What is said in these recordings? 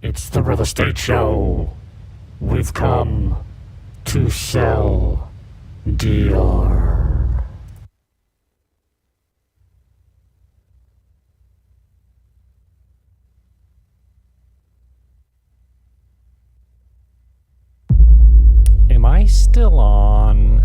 It's the real estate show. We've come to sell Dior. Am I still on?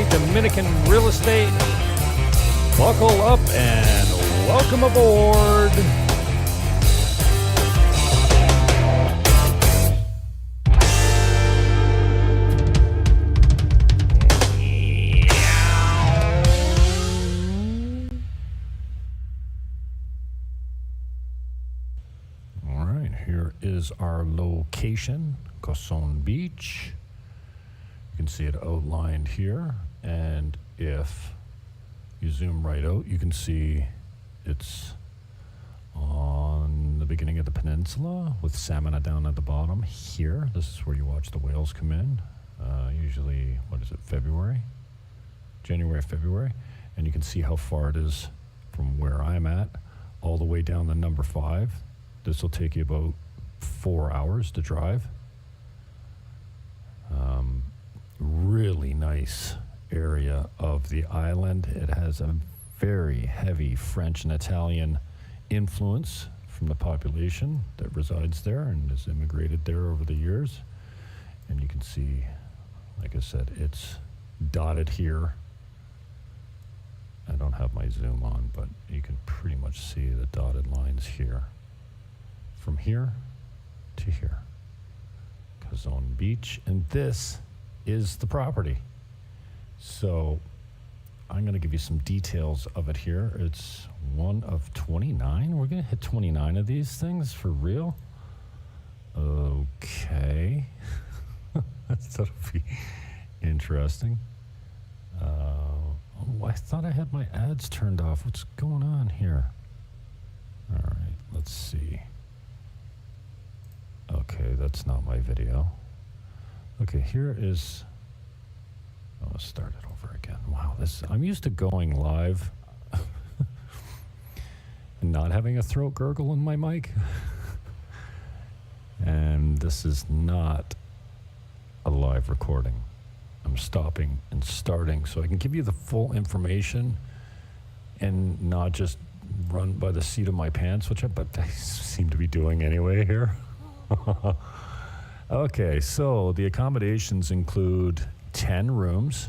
Dominican real estate. Buckle up and welcome aboard. All right, here is our location, Coson Beach. You can see it outlined here. And if you zoom right out, you can see it's on the beginning of the peninsula with Samana down at the bottom here. This is where you watch the whales come in. Usually, January, February. And you can see how far it is from where I'm at all the way down to number 5. This will take you about 4 hours to drive. Really nice area of the island. It has a very heavy French and Italian influence from the population that resides there and has immigrated there over the years. And you can see, like I said, it's dotted here. I don't have my zoom on, but you can pretty much see the dotted lines here. From here to here. Coson Beach. And this is the property. So I'm going to give you some details of it here. It's one of 29. We're going to hit 29 of these things for real. Okay. That'll be interesting. I thought I had my ads turned off. What's going on here? All right, let's see. Okay, that's not my video. Okay, here is... I'll start it over again. Wow, I'm used to going live and not having a throat gurgle in my mic. And this is not a live recording. I'm stopping and starting so I can give you the full information and not just run by the seat of my pants, but I seem to be doing anyway here. Okay, so the accommodations include 10 rooms,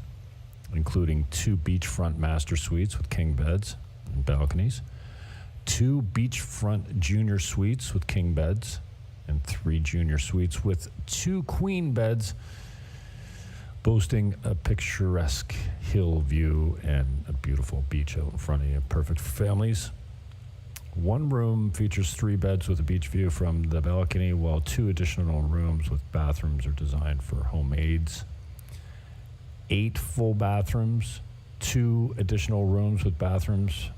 including 2 beachfront master suites with king beds and balconies, 2 beachfront junior suites with king beds, and 3 junior suites with 2 queen beds, boasting a picturesque hill view and a beautiful beach out in front of you, perfect for families. 1 room features 3 beds with a beach view from the balcony, while 2 additional rooms with bathrooms are designed for homemades. 8 full bathrooms, 2 additional rooms with bathrooms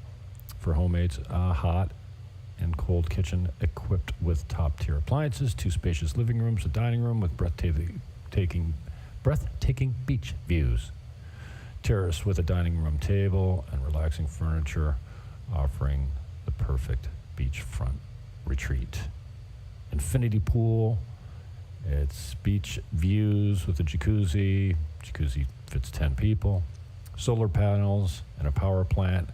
for homemades, a hot and cold kitchen equipped with top-tier appliances, 2 spacious living rooms, a dining room with breathtaking beach views, terrace with a dining room table and relaxing furniture, offering the perfect beachfront retreat. Infinity pool. It's beach views with a jacuzzi. Jacuzzi fits 10 people. Solar panels and a power plant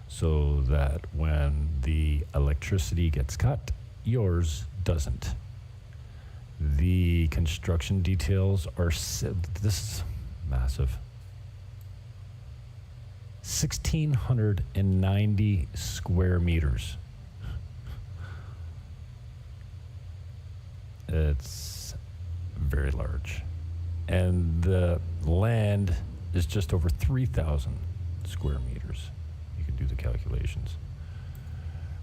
so that when the electricity gets cut, yours doesn't. The construction details are, this is massive. 1,690 square meters. It's very large. And the land is just over 3,000 square meters. You can do the calculations.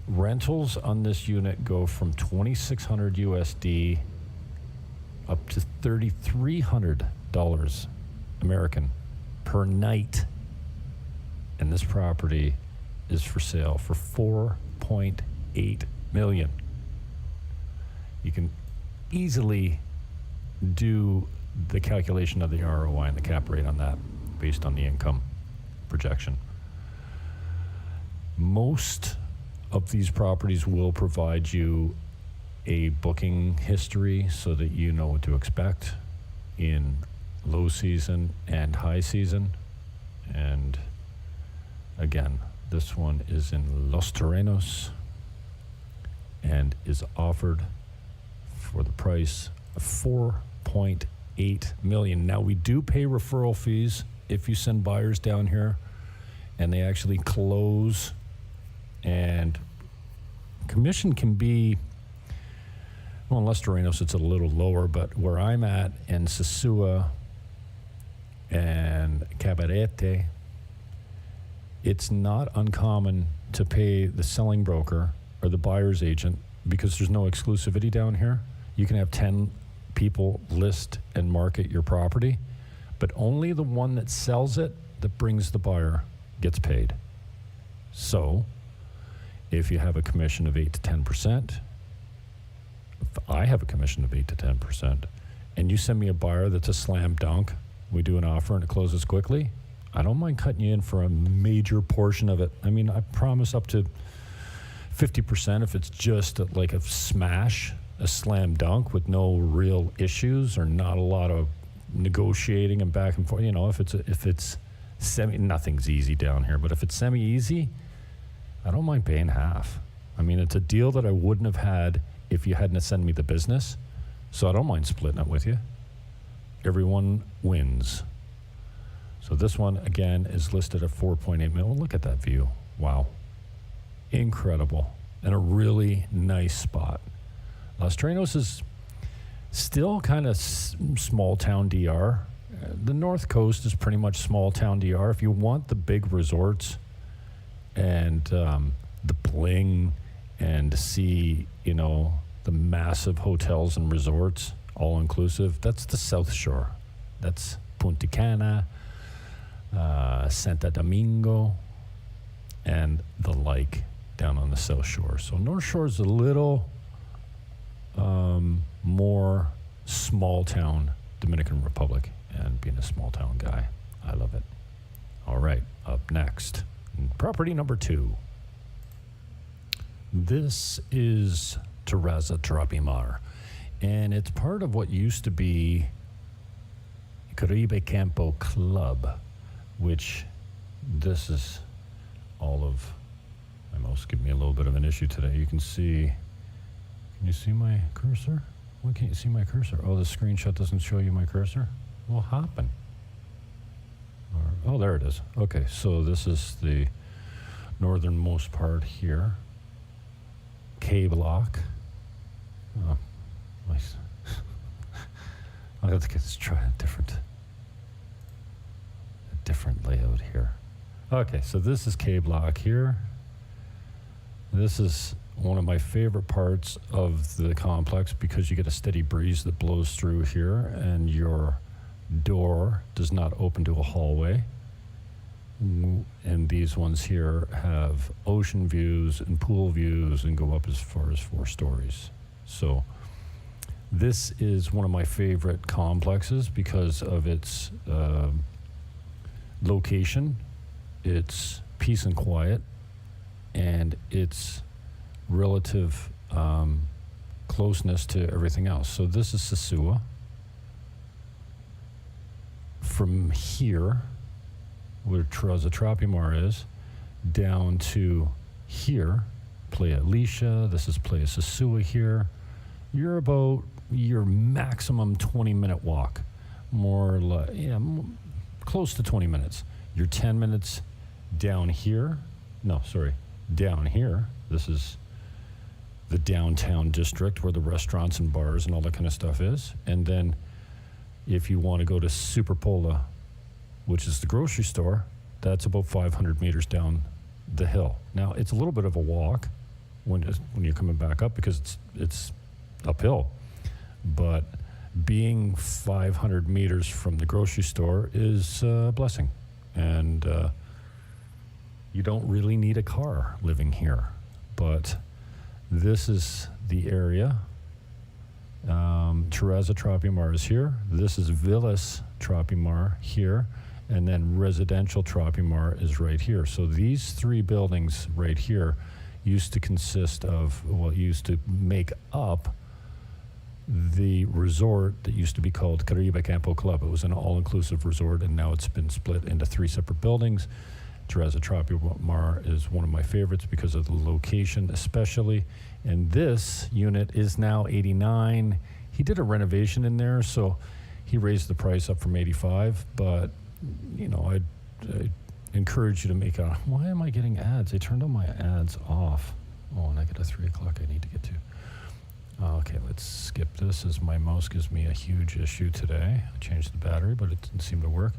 Rentals on this unit go from $2,600 USD up to $3,300 American per night. And this property is for sale for $4.8 million. You can easily do the calculation of the ROI and the cap rate on that based on the income projection. Most of these properties will provide you a booking history so that you know what to expect in low season and high season. And again, this one is in Los Terrenos and is offered for the price of $4.8 million. Now, we do pay referral fees if you send buyers down here and they actually close, and commission can be, well, in Los Terrenos it's a little lower, but where I'm at in Sosua and Cabarete, it's not uncommon to pay the selling broker or the buyer's agent, because there's no exclusivity down here. You can have 10 people list and market your property, but only the one that sells it, that brings the buyer, gets paid. So if you have a commission of 8 to 10%, if I have a commission of 8 to 10%, and you send me a buyer that's a slam dunk, we do an offer and it closes quickly, I don't mind cutting you in for a major portion of it. I mean, I promise up to 50% if it's just like a smash, a slam dunk with no real issues or not a lot of negotiating and back and forth. You know, if it's semi, nothing's easy down here, but if it's semi-easy, I don't mind paying half. I mean, it's a deal that I wouldn't have had if you hadn't sent me the business, so I don't mind splitting it with you. Everyone wins. So this one, again, is listed at $4.8 million. Look at that view. Wow. Incredible. And a really nice spot. Los Terrenos is still kind of small town DR. The North Coast is pretty much small town DR. If you want the big resorts and the bling and to see, you know, the massive hotels and resorts, all inclusive, that's the South Shore. That's Punta Cana, Santo Domingo, and the like down on the South Shore. So North Shore is a little more small town Dominican Republic, and being a small town guy, I love it. All right, up next, property number 2. This is Terraza Tropimar, and it's part of what used to be Caribe Campo Club, which this is all of. My mouse giving me a little bit of an issue today. You can see, can you see my cursor? Why can't you see my cursor? Oh, the screenshot doesn't show you my cursor? What happened? Oh, there it is. Okay, so this is the northernmost part here. K block. Oh, nice. I'll have to try a different layout here. Okay, so this is K block here. This is one of my favorite parts of the complex because you get a steady breeze that blows through here and your door does not open to a hallway. And these ones here have ocean views and pool views and go up as far as 4 stories. So this is one of my favorite complexes because of its location, its peace and quiet, and its relative closeness to everything else. So this is Sosua. From here, where Terraza Tropimar is, down to here, Playa Alicia, this is Playa Sosua here. You're about your maximum 20-minute walk, more or less, close to 20 minutes. You're 10 minutes down here. Down here. This is the downtown district where the restaurants and bars and all that kind of stuff is. And then if you want to go to Superpola, which is the grocery store, that's about 500 meters down the hill. Now, it's a little bit of a walk when you're coming back up because it's uphill. But being 500 meters from the grocery store is a blessing. And you don't really need a car living here. But this is the area. Terraza Tropimar is here. This is Villas Tropimar here. And then residential Tropimar is right here. So these three buildings right here used to make up the resort that used to be called Caribe Campo Club. It was an all-inclusive resort, and now it's been split into three separate buildings. Terraza Tropimar is one of my favorites because of the location especially. And this unit is now 89. He did a renovation in there, so he raised the price up from 85. But, I'd encourage you to make a... Why am I getting ads? I turned all my ads off. Oh, and I got a 3 o'clock I need to get to. Okay, let's skip this as my mouse gives me a huge issue today. I changed the battery, but it didn't seem to work.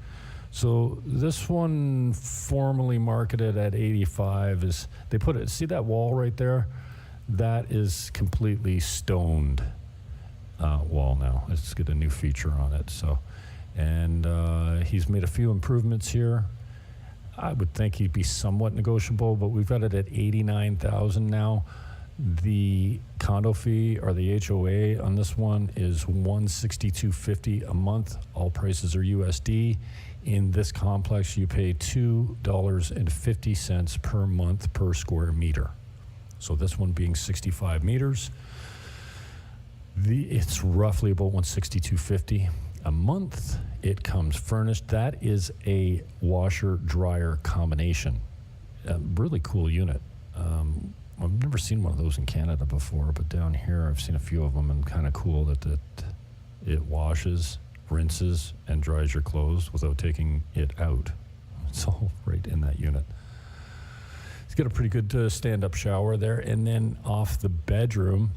So this one formerly marketed at 85 is, they put it, see that wall right there? That is completely stoned wall now. It's got a new feature on it. So, and he's made a few improvements here. I would think he'd be somewhat negotiable, but we've got it at 89,000 now. The condo fee or the HOA on this one is $162.50 a month. All prices are USD. In this complex, you pay $2.50 per month per square meter. So this one being 65 meters, it's roughly about $162.50 a month. It comes furnished. That is a washer-dryer combination. A really cool unit. I've never seen one of those in Canada before, but down here I've seen a few of them, and kind of cool that it washes, rinses, and dries your clothes without taking it out. It's all right in that unit. It's got a pretty good stand-up shower there, and then off the bedroom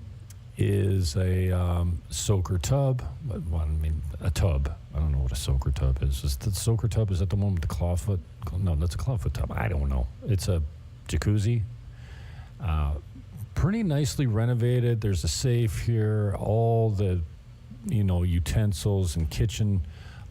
is a soaker tub. A tub. I don't know what a soaker tub is. Is the soaker tub, is that the one with the clawfoot? No, that's a clawfoot tub. I don't know. It's a jacuzzi. Pretty nicely renovated. There's a safe here. All the, utensils and kitchen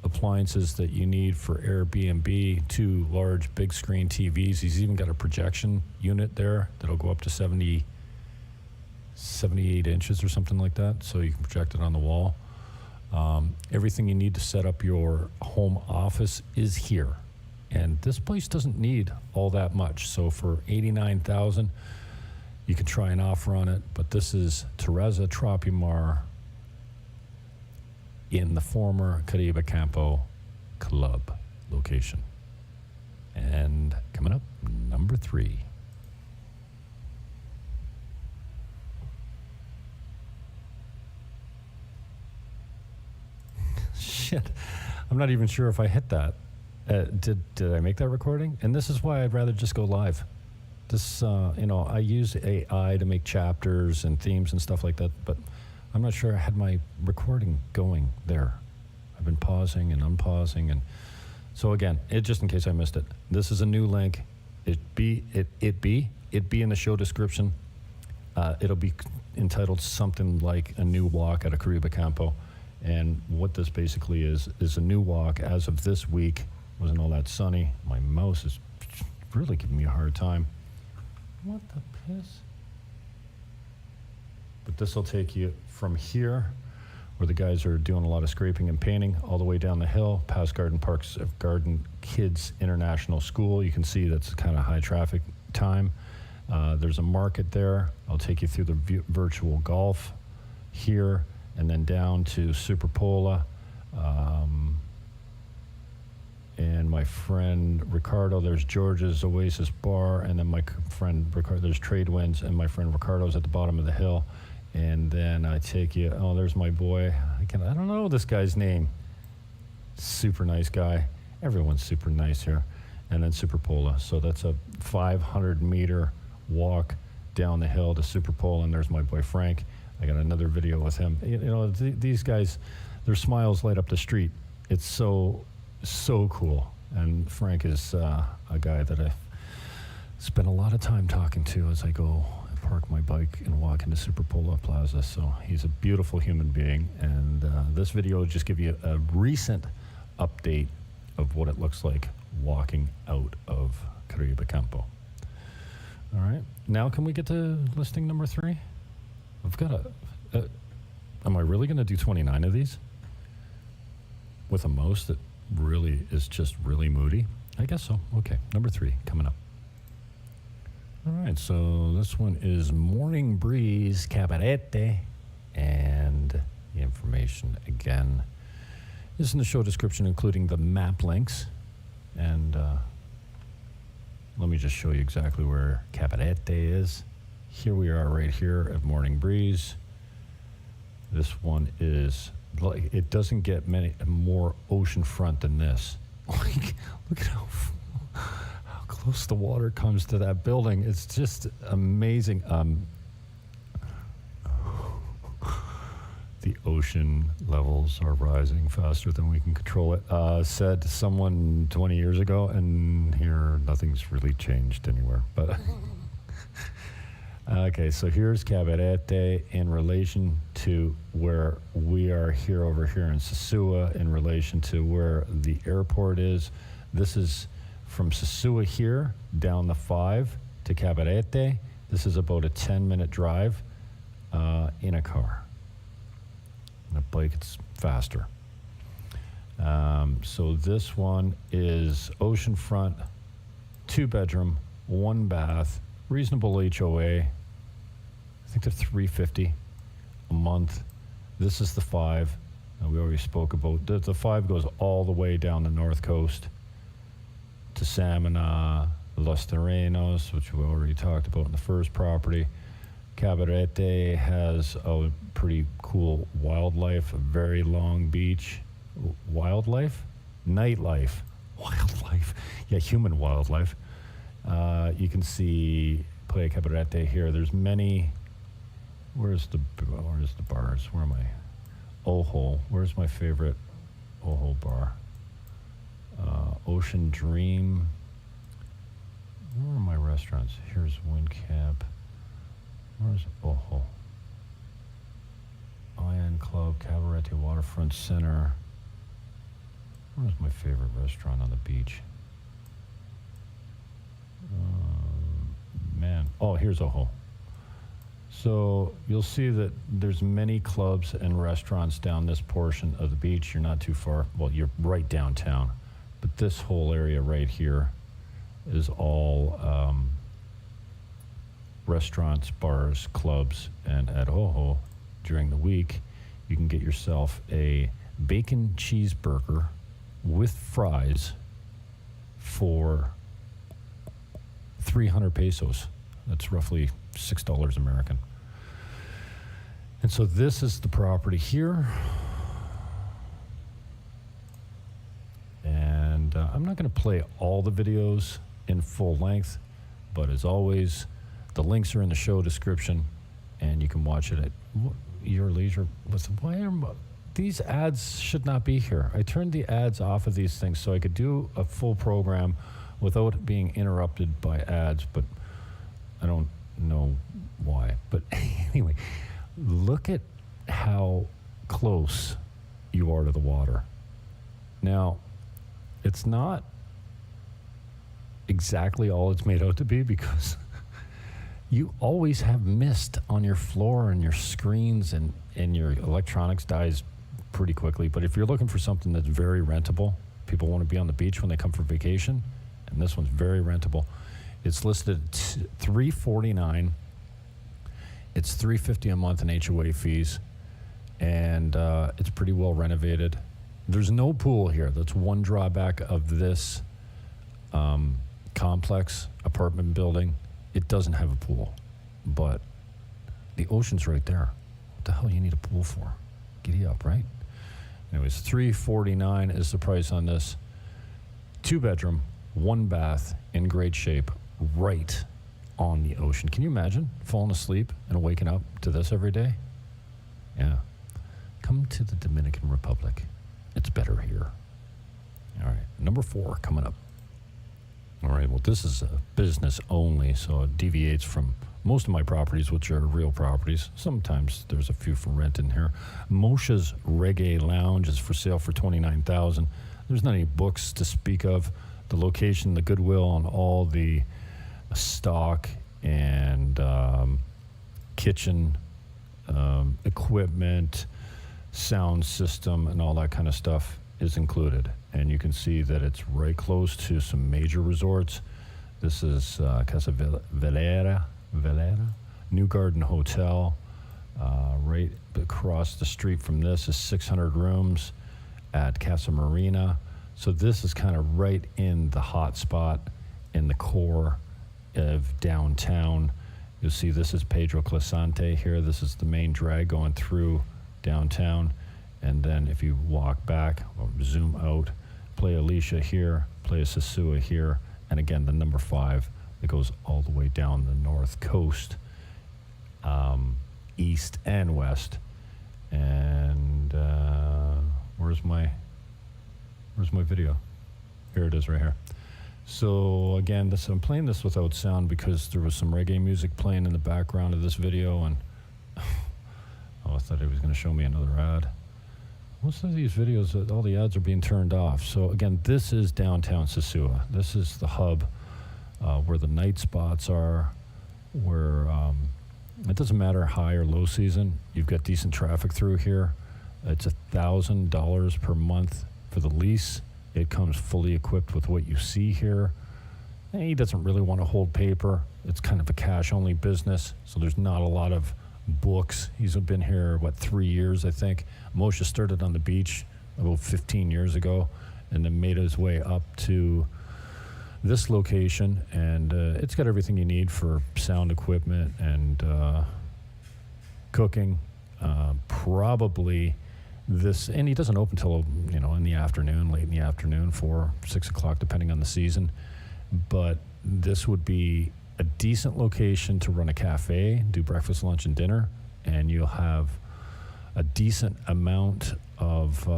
appliances that you need for Airbnb. 2 large big screen TVs. He's even got a projection unit there that'll go up to 78 inches or something like that, so you can project it on the wall. Everything you need to set up your home office is here. And this place doesn't need all that much. So for $89,000, you can try an offer on it. But this is Terraza Tropimar in the former Caribe Campo Club location. And coming up, number 3. Shit, I'm not even sure if I hit that. Did I make that recording? And this is why I'd rather just go live. This, I use AI to make chapters and themes and stuff like that, but I'm not sure I had my recording going there. I've been pausing and unpausing, and so again, just in case I missed it, this is a new link. It be in the show description. It'll be entitled something like a new walk at a Caribe Campo, and what this basically is a new walk as of this week. Wasn't all that sunny. My mouse is really giving me a hard time. What the piss? But this will take you from here, where the guys are doing a lot of scraping and painting, all the way down the hill, past Garden Parks, Garden Kids International School. You can see that's kind of high traffic time. There's a market there. I'll take you through the virtual golf here, and then down to Superpola. And my friend Ricardo, there's George's Oasis Bar, and then my friend Ricardo, there's Trade Winds, and my friend Ricardo's at the bottom of the hill. And then I take you, oh, there's my boy. I don't know this guy's name. Super nice guy. Everyone's super nice here. And then Superpola. So that's a 500-meter walk down the hill to Superpola. And there's my boy Frank. I got another video with him. These guys, their smiles light up the street. It's so cool. And Frank is a guy that I spend a lot of time talking to as I go and park my bike and walk into Superpola Plaza. So he's a beautiful human being. And this video will just give you a recent update of what it looks like walking out of Caribe Campo. All right. Now can we get to listing number 3? I've got am I really going to do 29 of these? With a mouse that really is just really moody? I guess so. Okay. Number 3 coming up. All right. So this one is Morning Breeze Cabarete. And the information again is in the show description, including the map links. And let me just show you exactly where Cabarete is. Here we are right here at Morning Breeze. This one is, like, it doesn't get many more oceanfront than this. Like, look at how close the water comes to that building. It's just amazing. The ocean levels are rising faster than we can control it, said someone 20 years ago, and here nothing's really changed anywhere. But okay, so here's Cabarete in relation to where we are here over here in Sosua, in relation to where the airport is. This is from Sosua here down the 5 to Cabarete. This is about a 10-minute drive in a car. On a bike, it's faster. So this one is oceanfront, 2-bedroom, 1 bath, reasonable HOA. I think they're $350 a month. This is the 5. We already spoke about. The 5 goes all the way down the north coast to Samana, Los Terrenos, which we already talked about in the first property. Cabarete has a pretty cool wildlife, a very long beach. Wildlife? Nightlife. Wildlife. Yeah, human wildlife. You can see Playa Cabarete here. There's many. Where's the bars? Where am I? Ojo. Where's my favorite Ojo bar? Ocean Dream. Where are my restaurants? Here's Wind Camp. Where's Ojo? Iron Club, Cabarete Waterfront Center. Where's my favorite restaurant on the beach? Man. Oh, here's Ojo. So you'll see that there's many clubs and restaurants down this portion of the beach. You're not too far. Well, you're right downtown. But this whole area right here is all restaurants, bars, clubs, and at Ojo during the week, you can get yourself a bacon cheeseburger with fries for 300 pesos. That's roughly $6 American. And so this is the property here. And I'm not going to play all the videos in full length, but as always, the links are in the show description, and you can watch it at your leisure. Listen, these ads should not be here. I turned the ads off of these things so I could do a full program without being interrupted by ads, but I don't know why. But anyway, look at how close you are to the water. Now, it's not exactly all it's made out to be, because you always have mist on your floor and your screens, and your electronics dies pretty quickly. But if you're looking for something that's very rentable, people want to be on the beach when they come for vacation, and this one's very rentable. It's listed at $349. It's $350 a month in HOA fees, and it's pretty well renovated. There's no pool here. That's one drawback of this complex apartment building. It doesn't have a pool, but the ocean's right there. What the hell you need a pool for? Giddy up, right? Anyways, $349 is the price on this. 2-bedroom, 1 bath, in great shape, right on the ocean. Can you imagine falling asleep and waking up to this every day? Yeah. Come to the Dominican Republic. It's better here. All right, number 4 coming up. All right, well, this is a business only, so it deviates from most of my properties, which are real properties. Sometimes there's a few for rent in here. Mosha's Reggae Lounge is for sale for $29,000. There's not any books to speak of. The location, the goodwill, and all the stock and kitchen equipment, sound system, and all that kind of stuff is included. And you can see that it's right close to some major resorts. This is Casa Valera, New Garden Hotel. Right across the street from this is 600 rooms at Casa Marina. So this is kind of right in the hot spot in the core of downtown. You'll see this is Pedro Clasante here. This is the main drag going through downtown. And then if you walk back or zoom out, Playa Alicia here, Playa Sosua here, and again the number 5 that goes all the way down the north coast, east and west. And where's my video? Here it is right here. So again, I'm playing this without sound because there was some reggae music playing in the background of this video, and I thought he was going to show me another ad. Most of these videos, all the ads are being turned off. So again, this is downtown Sosua. This is the hub where the night spots are, where it doesn't matter high or low season. You've got decent traffic through here. It's $1,000 per month for the lease. It comes fully equipped with what you see here. And he doesn't really want to hold paper. It's kind of a cash-only business, so there's not a lot of books. He's been here, 3 years, I think. Mosha started on the beach about 15 years ago and then made his way up to this location. And it's got everything you need for sound equipment and cooking. Probably this, and he doesn't open till, in the afternoon, late in the afternoon, 4, 6 o'clock, depending on the season. But this would be a decent location to run a cafe, do breakfast, lunch, and dinner, and you'll have a decent amount of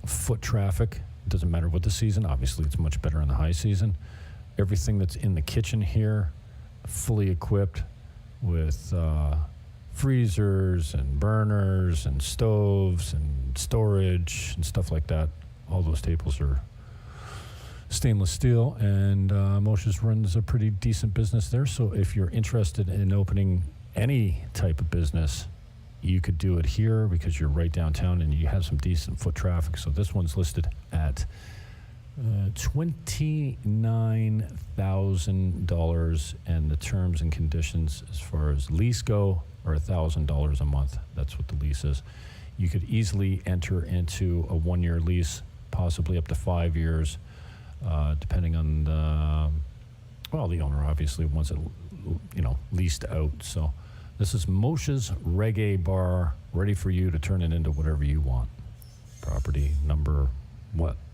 foot traffic. It doesn't matter what the season. Obviously, it's much better in the high season. Everything that's in the kitchen here, fully equipped with freezers and burners and stoves and storage and stuff like that. All those tables are stainless steel, and Mosha's runs a pretty decent business there. So if you're interested in opening any type of business, you could do it here because you're right downtown and you have some decent foot traffic. So this one's listed at $29,000, and the terms and conditions as far as lease go are $1,000 a month. That's what the lease is. You could easily enter into a 1-year lease, possibly up to 5 years. Depending on the owner obviously wants it, leased out. So this is Mosha's Reggae Bar, ready for you to turn it into whatever you want. Property number,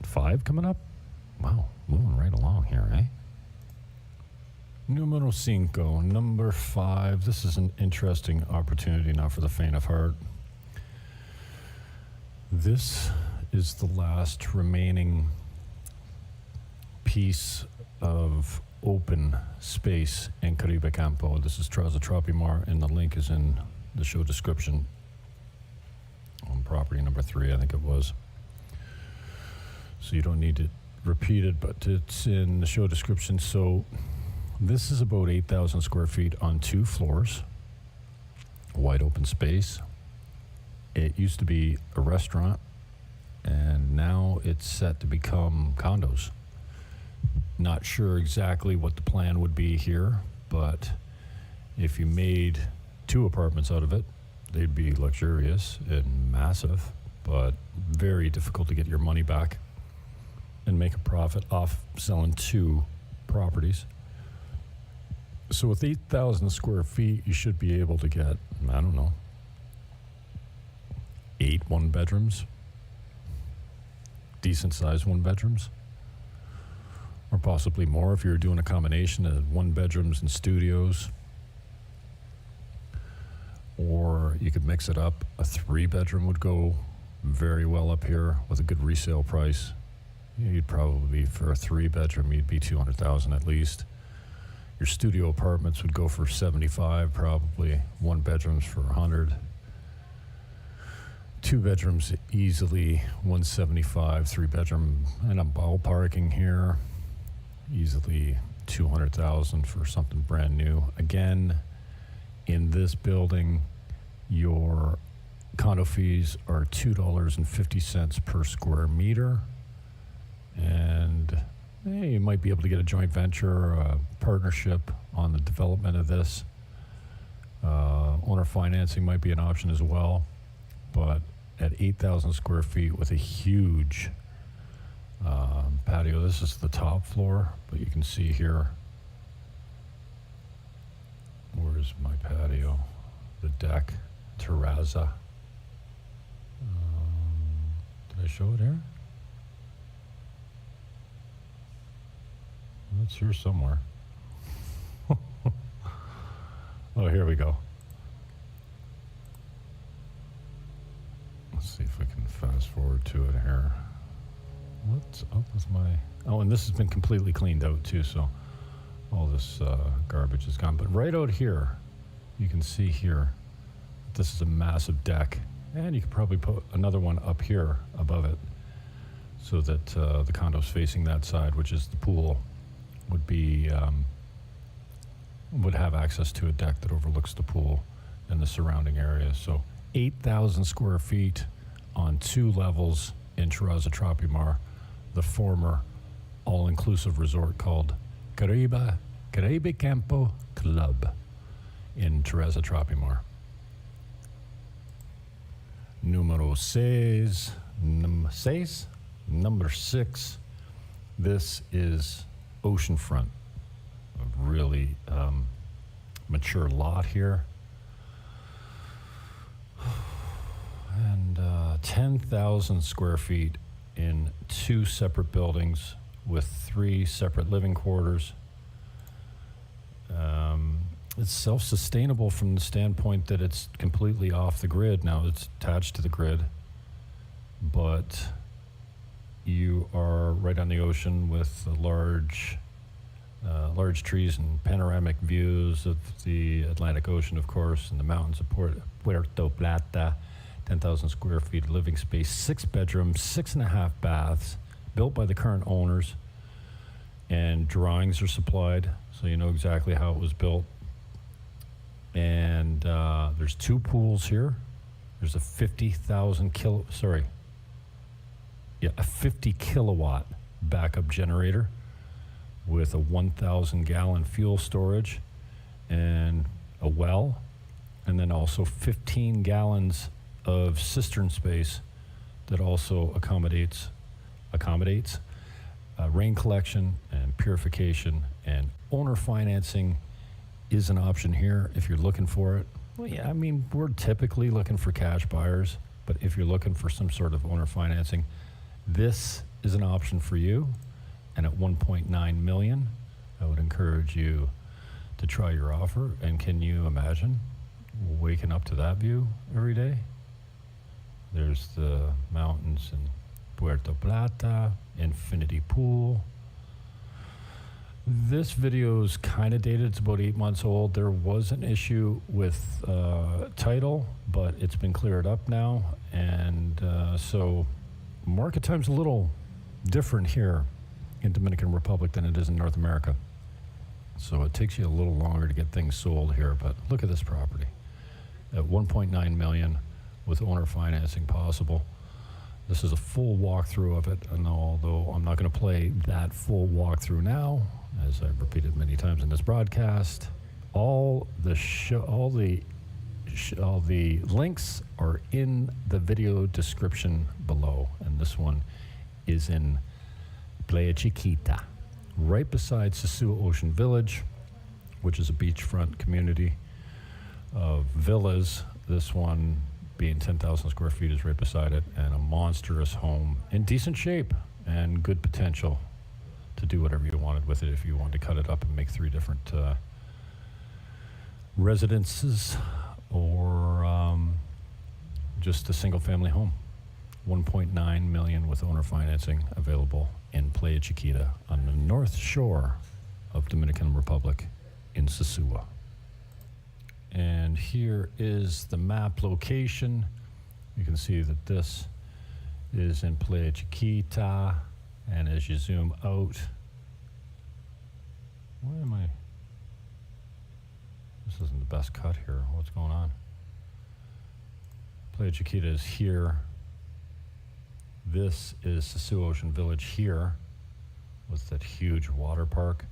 5 coming up? Wow, moving right along here, eh? Numero 5, number 5. This is an interesting opportunity now for the faint of heart. This is the last remaining piece of open space in Caribe Campo. This is Terraza Tropimar, and the link is in the show description on property number 3, I think it was. So you don't need to repeat it, but it's in the show description. So this is about 8,000 square feet on 2 floors, wide open space. It used to be a restaurant, and now it's set to become condos. Not sure exactly what the plan would be here, but if you made 2 apartments out of it, they'd be luxurious and massive, but very difficult to get your money back and make a profit off selling 2 properties. So with 8,000 square feet, you should be able to get, 8 one-bedrooms, decent-sized one-bedrooms, or possibly more if you're doing a combination of one-bedrooms and studios. Or you could mix it up. A 3-bedroom would go very well up here with a good resale price. You'd probably, for a 3-bedroom, you'd be $200,000 at least. Your studio apartments would go for 75, probably. 1-bedrooms for 100. 2-bedrooms easily 175. 3-bedroom, and I'm ballparking here, easily 200,000 for something brand new. Again, in this building, your condo fees are $2.50 per square meter, and you might be able to get a joint venture or a partnership on the development of this. Owner financing might be an option as well, but at 8,000 square feet with a huge patio. This is the top floor, but you can see here, where's my patio? The deck, Terraza. Did I show it here? It's here somewhere. Oh, here we go. Let's see if we can fast forward to it here. What's up with my... Oh, and this has been completely cleaned out too, so all this garbage is gone. But right out here, you can see here, this is a massive deck. And you could probably put another one up here above it so that the condo's facing that side, which is the pool, would be would have access to a deck that overlooks the pool and the surrounding area. So 8,000 square feet on 2 levels in Terraza Tropimar, the former all-inclusive resort called Caribe Campo Club in Terraza Tropimar. Numero 6, number 6. This is Oceanfront, a really mature lot here. And 10,000 square feet in 2 separate buildings with 3 separate living quarters. It's self-sustainable from the standpoint that it's completely off the grid. Now it's attached to the grid, but you are right on the ocean with large trees and panoramic views of the Atlantic Ocean, of course, and the mountains of Puerto Plata. 10,000 square feet of living space, 6 bedrooms, 6.5 baths, built by the current owners, and drawings are supplied, so you know exactly how it was built. And there's 2 pools here. There's a 50 kilowatt backup generator with a 1,000 gallon fuel storage and a well, and then also 15 gallons of cistern space that also accommodates rain collection and purification, and owner financing is an option here if you're looking for it. Well, yeah, I mean, we're typically looking for cash buyers, but if you're looking for some sort of owner financing, this is an option for you. And at 1.9 million, I would encourage you to try your offer. And can you imagine waking up to that view every day? There's the mountains in Puerto Plata, infinity pool. This video is kind of dated. It's about 8 months old. There was an issue with title, but it's been cleared up now. And so market time's a little different here in Dominican Republic than it is in North America. So it takes you a little longer to get things sold here, but look at this property. At 1.9 million with owner financing possible. This is a full walkthrough of it, and although I'm not going to play that full walkthrough now, as I've repeated many times in this broadcast, all the links are in the video description below, and this one is in Playa Chiquita, right beside Sosua Ocean Village, which is a beachfront community of villas. This one being 10,000 square feet is right beside it, and a monstrous home in decent shape and good potential to do whatever you wanted with it. If you wanted to cut it up and make 3 different residences, or just a single family home. 1.9 million with owner financing available in Playa Chiquita on the north shore of Dominican Republic in Sosua. And here is the map location. You can see that this is in Playa Chiquita, and as you zoom out, where am I? This isn't the best cut here. What's going on? Playa Chiquita is here. This is Sosua Ocean Village here with that huge water park.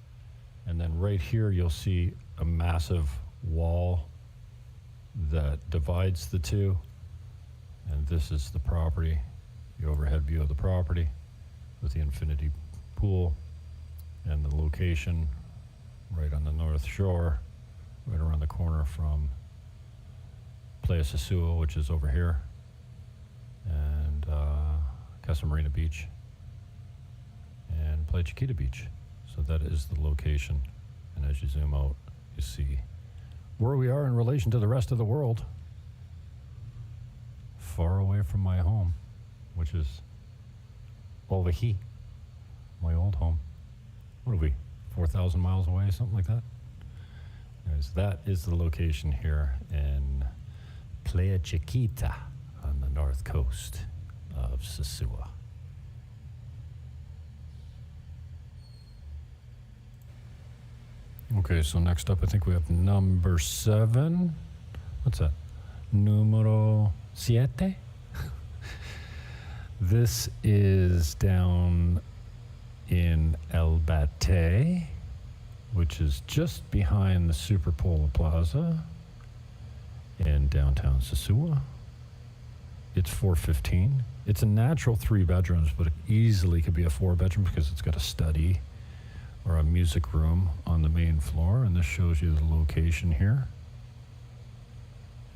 And then right here you'll see a massive wall that divides the two. And this is the property, the overhead view of the property with the infinity pool and the location right on the north shore, right around the corner from Playa Sosua, which is over here, and Casa Marina Beach, and Playa Chiquita Beach. So that is the location. And as you zoom out, you see where we are in relation to the rest of the world. Far away from my home, which is over here, my old home. What are we, 4,000 miles away, something like that? Anyways, that is the location here in Playa Chiquita on the north coast of Sosua. Okay, so next up I think we have number 7. What's that? Numero 7? This is down in El Batey, which is just behind the Superpola Plaza in downtown Sosua. It's 415. It's a natural 3 bedrooms, but it easily could be a 4 bedroom because it's got a study or a music room on the main floor. And this shows you the location here.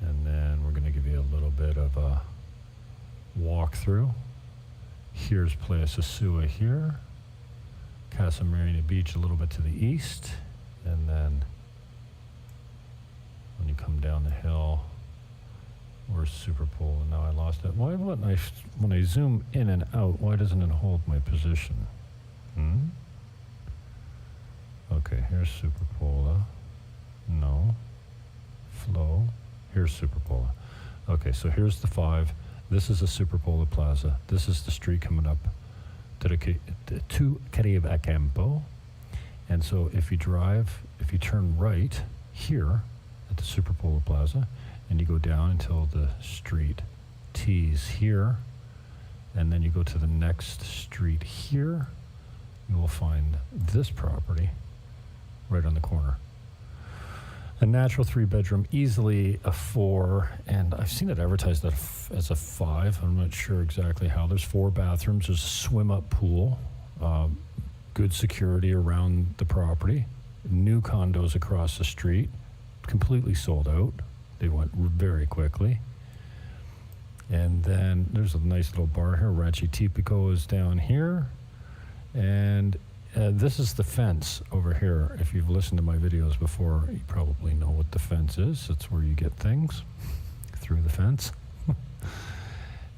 And then we're gonna give you a little bit of a walkthrough. Here's Playa Sosua here. Casa Marina Beach a little bit to the east. And then when you come down the hill, where's Superpool? And now I lost it. Why when I zoom in and out, why doesn't it hold my position? Okay, here's Superpola. No. Flow. Here's Superpola. Okay, so here's the 5. This is a Superpola Plaza. This is the street coming up to Caribe Campo. And so if you turn right here at the Superpola Plaza, and you go down until the street tees here, and then you go to the next street here, you will find this property right on the corner. A natural 3 bedroom, easily a 4, and I've seen it advertised as a 5. I'm not sure exactly how. There's 4 bathrooms, there's a swim up pool, good security around the property, new condos across the street, completely sold out. They went very quickly. And then there's a nice little bar here. Ranchi Tipico is down here. And this is the fence over here. If you've listened to my videos before, you probably know what the fence is. It's where you get things through the fence.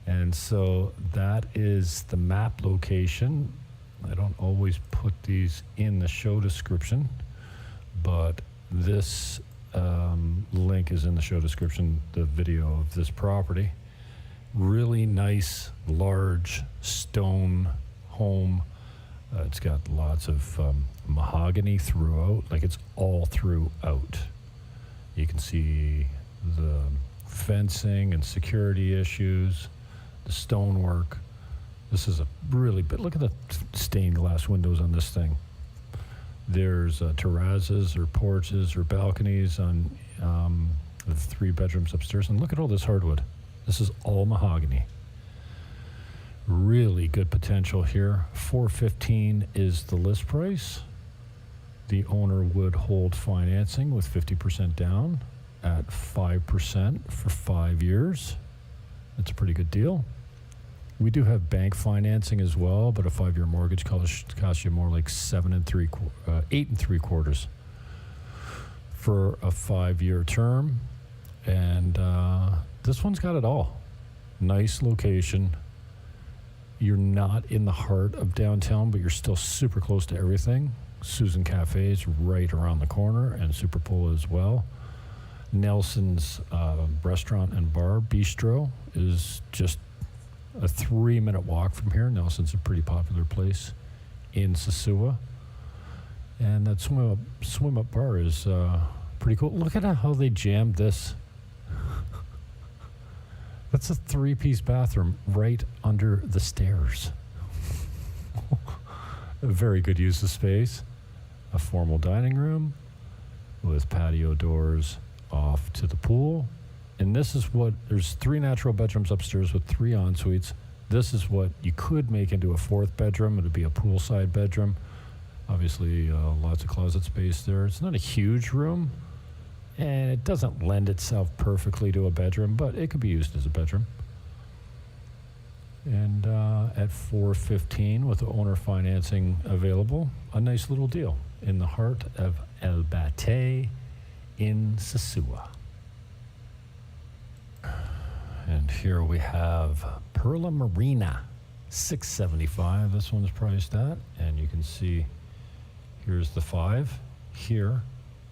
And so that is the map location. I don't always put these in the show description, but this link is in the show description, the video of this property. Really nice, large stone home. It's got lots of mahogany throughout, like it's all throughout. You can see the fencing and security issues, the stonework. This is a really big, look at the stained glass windows on this thing. There's terrazas or porches or balconies on the 3 bedrooms upstairs. And look at all this hardwood. This is all mahogany. Really good potential here. $415 is the list price. The owner would hold financing with 50% down at 5% for 5 years. It's a pretty good deal. We do have bank financing as well, but a 5-year mortgage costs you more like 8.75 for a 5-year term. And this one's got it all. Nice location. You're not in the heart of downtown, but you're still super close to everything. Susan Cafe is right around the corner, and Superpola as well. Nelson's restaurant and bar, Bistro, is just a 3-minute walk from here. Nelson's a pretty popular place in Sosua. And that swim up bar is pretty cool. Look at how they jammed this. That's a 3-piece bathroom right under the stairs. A very good use of space. A formal dining room with patio doors off to the pool. And this is there's 3 natural bedrooms upstairs with 3 en-suites. This is what you could make into a 4th bedroom. It would be a poolside bedroom. Obviously, lots of closet space there. It's not a huge room, and it doesn't lend itself perfectly to a bedroom, but it could be used as a bedroom. And at $415 with the owner financing available, a nice little deal in the heart of El Batey in Sosua. And here we have Perla Marina, $675. This one's priced at, and you can see here's the 5 here.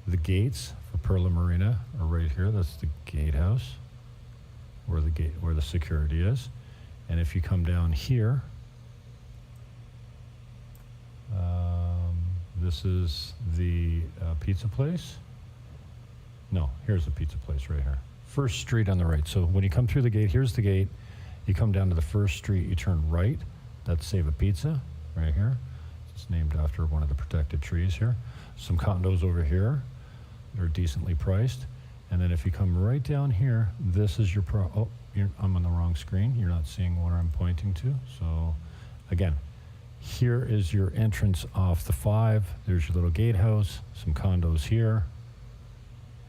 The gates for Perla Marina are right here. That's the gatehouse, where the security is. And if you come down here, this is the pizza place. No, here's the pizza place right here. First street on the right. So when you come through the gate, here's the gate. You come down to the first street, you turn right. That's Save a Pizza right here. It's named after one of the protected trees here. Some condos over here. They're decently priced. And then if you come right down here, this is your I'm on the wrong screen. You're not seeing what I'm pointing to. So again, here is your entrance off the 5. There's your little gatehouse, some condos here.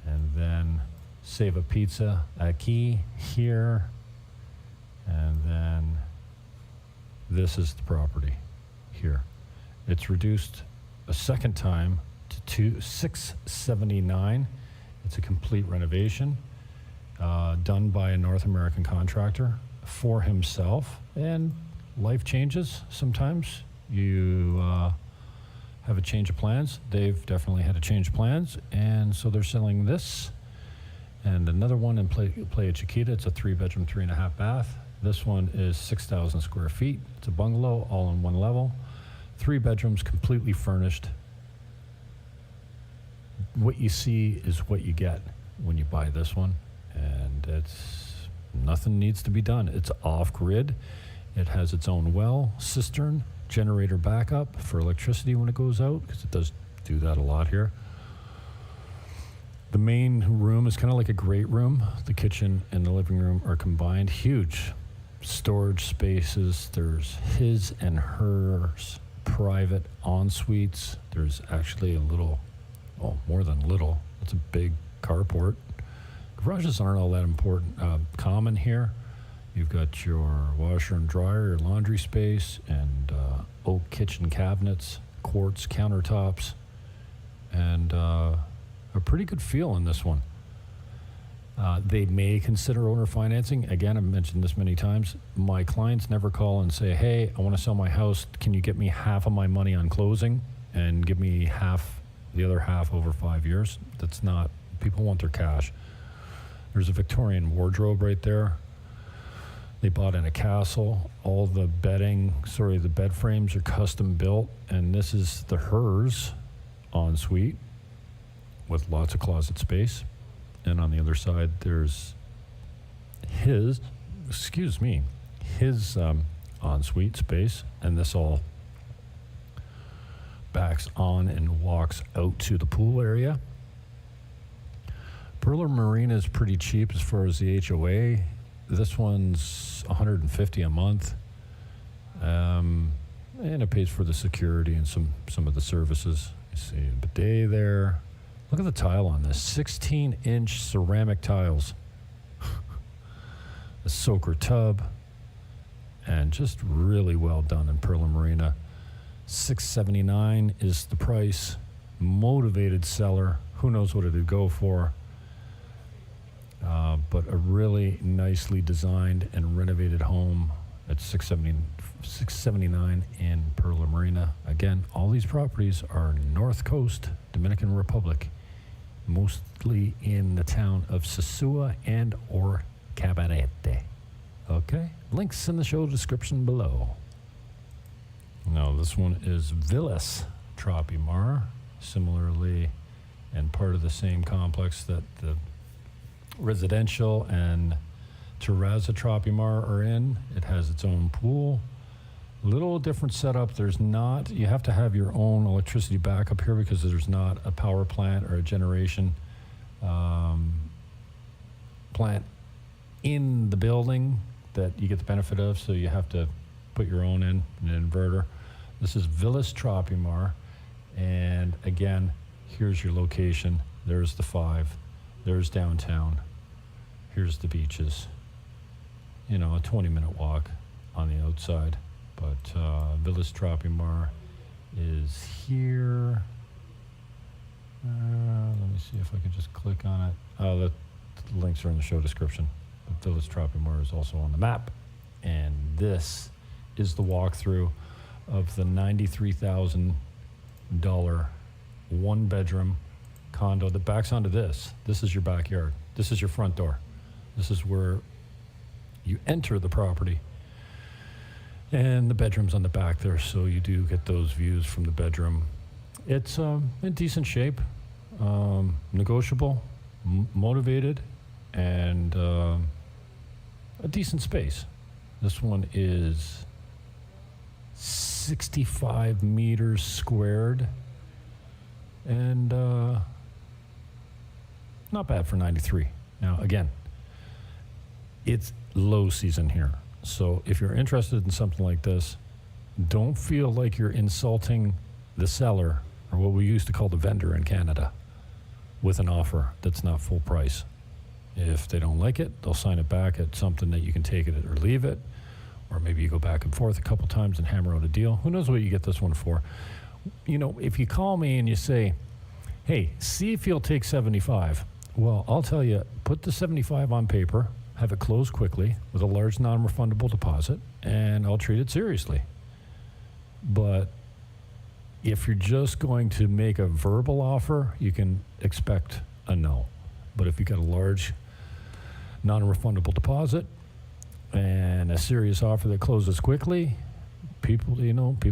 And then Save a Pizza aquí here. And then this is the property here. It's reduced a second time to $679. It's a complete renovation done by a North American contractor for himself. And life changes sometimes. You have a change of plans. They've definitely had a change of plans. And so they're selling this. And another one in Playa Chiquita. It's a 3-bedroom, 3.5 bath. This one is 6,000 square feet. It's a bungalow, all on one level. 3 bedrooms, completely furnished. What you see is what you get when you buy this one. And nothing needs to be done. It's off-grid. It has its own well, cistern, generator backup for electricity when it goes out, because it does do that a lot here. The main room is kind of like a great room. The kitchen and the living room are combined. Huge storage spaces. There's his and hers private en-suites. There's actually a little, more than little. It's a big carport. Garages aren't all that important. Common here. You've got your washer and dryer, your laundry space, and oak kitchen cabinets, quartz countertops, and a pretty good feel in this one. They may consider owner financing. Again, I've mentioned this many times. My clients never call and say, hey, I want to sell my house. Can you get me half of my money on closing and give me the other half over 5 years? That's not, people want their cash. There's a Victorian wardrobe right there. They bought in a castle. All the the bed frames are custom built. And this is the hers ensuite with lots of closet space. And on the other side, there's his ensuite space. And this all backs on and walks out to the pool area. Perla Marina is pretty cheap as far as the HOA. This one's $150 a month. And it pays for the security and some of the services. You see a bidet there. Look at the tile on this, 16-inch ceramic tiles. a soaker tub, and just really well done in Perla Marina. $679 is the price. Motivated seller. Who knows what it'd go for? But a really nicely designed and renovated home at $679 in Perla Marina. Again, all these properties are North Coast, Dominican Republic, mostly in the town of Sosua and or Cabarete. Okay? Links in the show description below. Now, this one is Bliss Tropimar, similarly, and part of the same complex that the residential and Terraza Tropimar are in. It has its own pool. Little different setup. There's not, you have to have your own electricity backup here because there's not a power plant or a generation plant in the building that you get the benefit of, so you have to put your own in an inverter. This is Bliss Tropimar, and again, here's your location. There's the 5. There's downtown. Here's the beaches. You know, a 20-minute walk on the outside. But Bliss Tropimar is here. Let me see if I can just click on it. The links are in the show description. But Bliss Tropimar is also on the map. And this is the walkthrough of the $93,000 one-bedroom condo that backs onto this. This is your backyard. This is your front door. This is where you enter the property. And the bedroom's on the back there, so you do get those views from the bedroom. It's in decent shape, negotiable, motivated, and a decent space. This one is 65 meters squared, and not bad for 93. Now, again, it's low season here. So if you're interested in something like this, don't feel like you're insulting the seller, or what we used to call the vendor in Canada, with an offer that's not full price. If they don't like it, they'll sign it back at something that you can take it or leave it, or maybe you go back and forth a couple times and hammer out a deal. Who knows what you get this one for? You know, if you call me and you say, hey, see if you'll take 75. Well, I'll tell you, put the 75 on paper, have it closed quickly with a large non-refundable deposit, and I'll treat it seriously. But if you're just going to make a verbal offer, you can expect a no. But if you got a large non-refundable deposit and a serious offer that closes quickly, people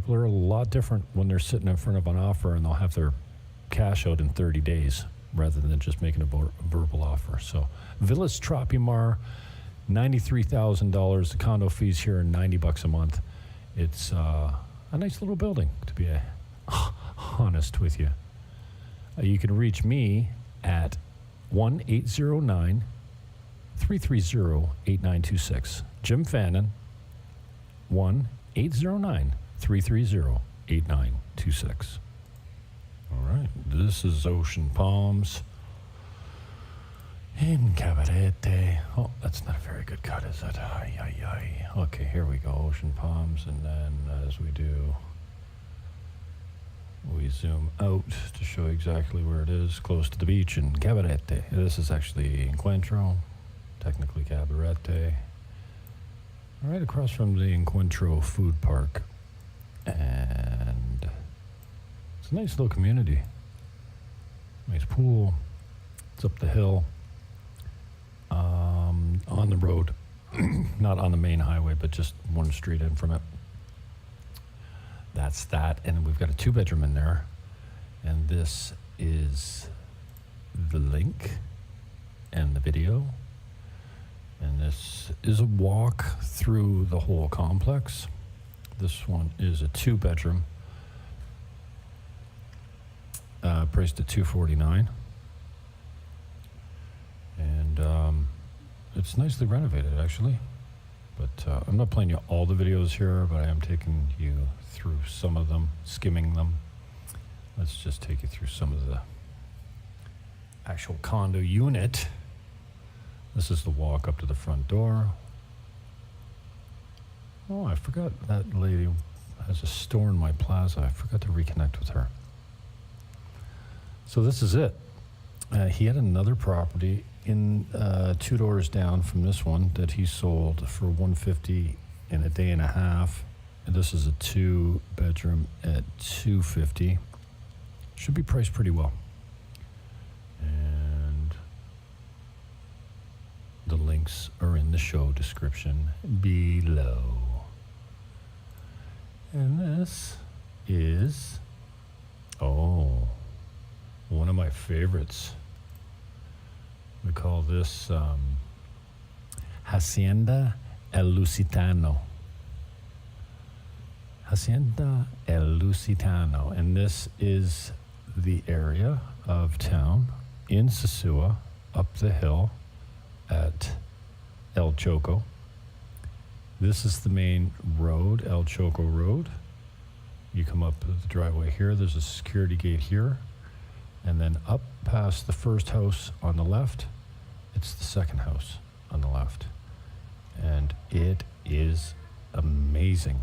are a lot different when they're sitting in front of an offer and they'll have their cash out in 30 days rather than just making a verbal offer. So Bliss Tropimar, $93,000. The condo fees here are $90 a month. It's a nice little building, to be honest with you. You can reach me at 1-809-330-8926. Jim Fannin, 1-809-330-8926. All right, this is Ocean Palms in Cabarete. Oh, that's not a very good cut, is it? Ay, ay, ay. Okay, here we go, Ocean Palms, and then as we do, we zoom out to show exactly where it is, close to the beach in Cabarete. This is actually Encuentro, technically Cabarete, right across from the Encuentro food park. And it's a nice little community. Nice pool. It's up the hill, on the road, not on the main highway, but just one street in from it. That's that, and we've got a 2-bedroom in there, and this is the link and the video, and this is a walk through the whole complex. This one is a 2-bedroom, priced at $249, and it's nicely renovated actually. But I'm not playing you all the videos here, but I am taking you through some of them, skimming them. Let's just take you through some of the actual condo unit. This is the walk up to the front door. Oh, I forgot that lady has a store in my plaza. I forgot to reconnect with her. So this is it. He had another property in 2 doors down from this one that he sold for $150 in a day and a half. And this is a 2-bedroom at $250. Should be priced pretty well. And the links are in the show description below. And this is, one of my favorites. We call this Hacienda El Lusitano. Hacienda El Lusitano. And this is the area of town in Sosúa, up the hill at El Choco. This is the main road, El Choco Road. You come up the driveway here. There's a security gate here. And then up past the first house on the left, it's the second house on the left. And it is amazing.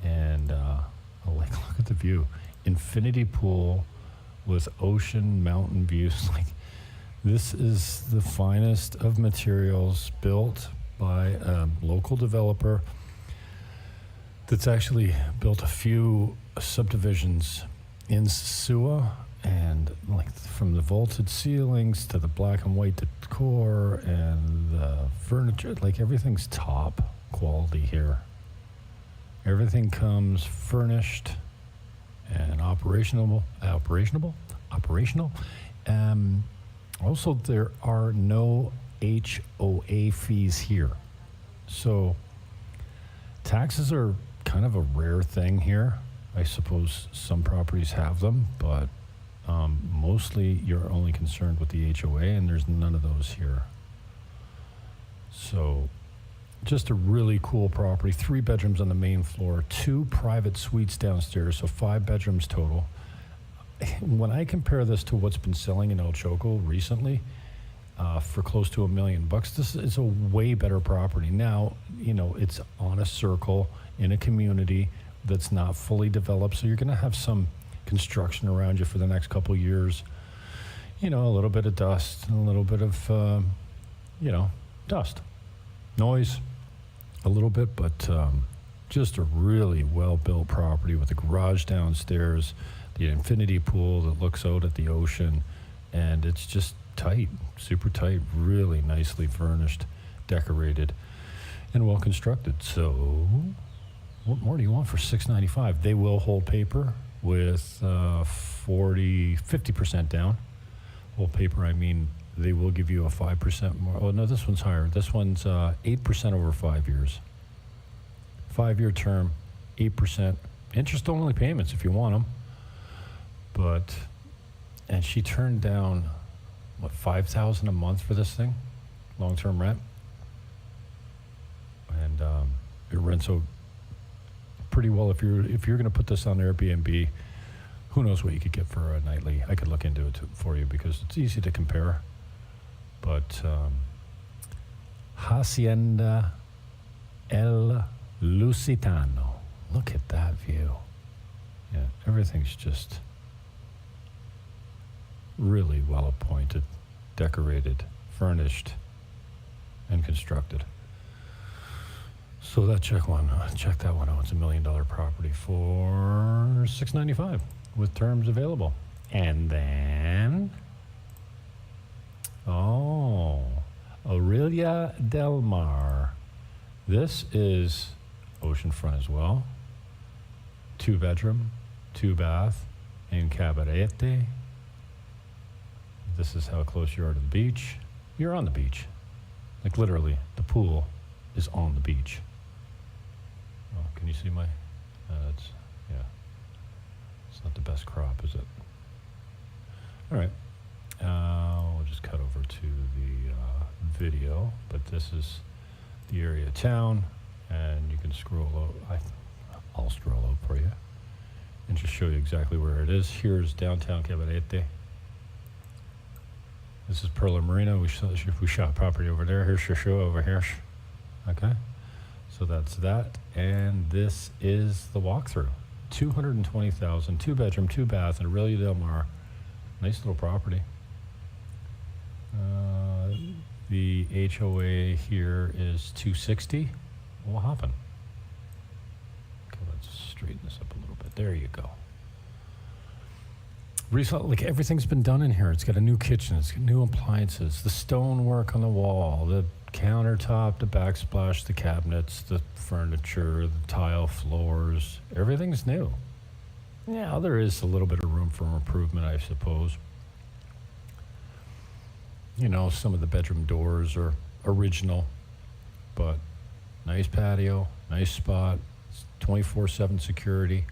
And look at the view. Infinity pool with ocean mountain views. Like, this is the finest of materials, built by a local developer that's actually built a few subdivisions in Sosúa. And like, from the vaulted ceilings to the black and white decor and the furniture, like, everything's top quality here. Everything comes furnished and operational. Also, there are no HOA fees here. So taxes are kind of a rare thing here. I suppose some properties have them, but mostly you're only concerned with the HOA, and there's none of those here. So just a really cool property. 3 bedrooms on the main floor, 2 private suites downstairs, so 5 bedrooms total. When I compare this to what's been selling in El Choco recently, for close to $1 million, this is a way better property. Now, it's on a circle in a community that's not fully developed, so you're going to have some construction around you for the next couple of years. A little bit of dust and a little bit of, dust. Noise, a little bit, but just a really well-built property with a garage downstairs, the infinity pool that looks out at the ocean, and it's just tight, super tight, really nicely furnished, decorated, and well constructed. So what more do you want for $695? They will hold paper with 50% down. Hold paper, I mean, they will give you a 5% more. Oh no, this one's higher. This one's 8% over 5 years. 5-year term, 8%. Interest-only payments if you want them. And she turned down, $5,000 a month for this thing, long-term rent. And it rents out pretty well. If you're going to put this on Airbnb, who knows what you could get for a nightly. I could look into it for you because it's easy to compare. But Hacienda El Lusitano. Look at that view. Yeah, everything's just really well appointed, decorated, furnished, and constructed. So check that one out. It's $1 million property for $695 with terms available. And then, Aelia Del Mar. This is oceanfront as well. 2-bedroom, 2-bath in Cabarete. This is how close you are to the beach. You're on the beach. Like, literally, the pool is on the beach. Oh, can you see my? It's not the best crop, is it? All right. We'll just cut over to the video, but this is the area of town, and you can scroll out. I'll scroll out for you and just show you exactly where it is. Here's downtown Cabarete. This is Perla Marina. We shot property over there. Here's Sosúa over here. Okay. So that's that. And this is the walkthrough. 220,000, 2-bedroom, 2-bath, in Aelia Del Mar. Nice little property. The HOA here is 260. What happened? Okay, let's straighten this up a little bit. There you go. Recently, like, everything's been done in here. It's got a new kitchen. It's got new appliances. The stonework on the wall, the countertop, the backsplash, the cabinets, the furniture, the tile floors. Everything's new. Yeah, there is a little bit of room for improvement, I suppose. You know, some of the bedroom doors are original, but nice patio, nice spot, 24/7 security.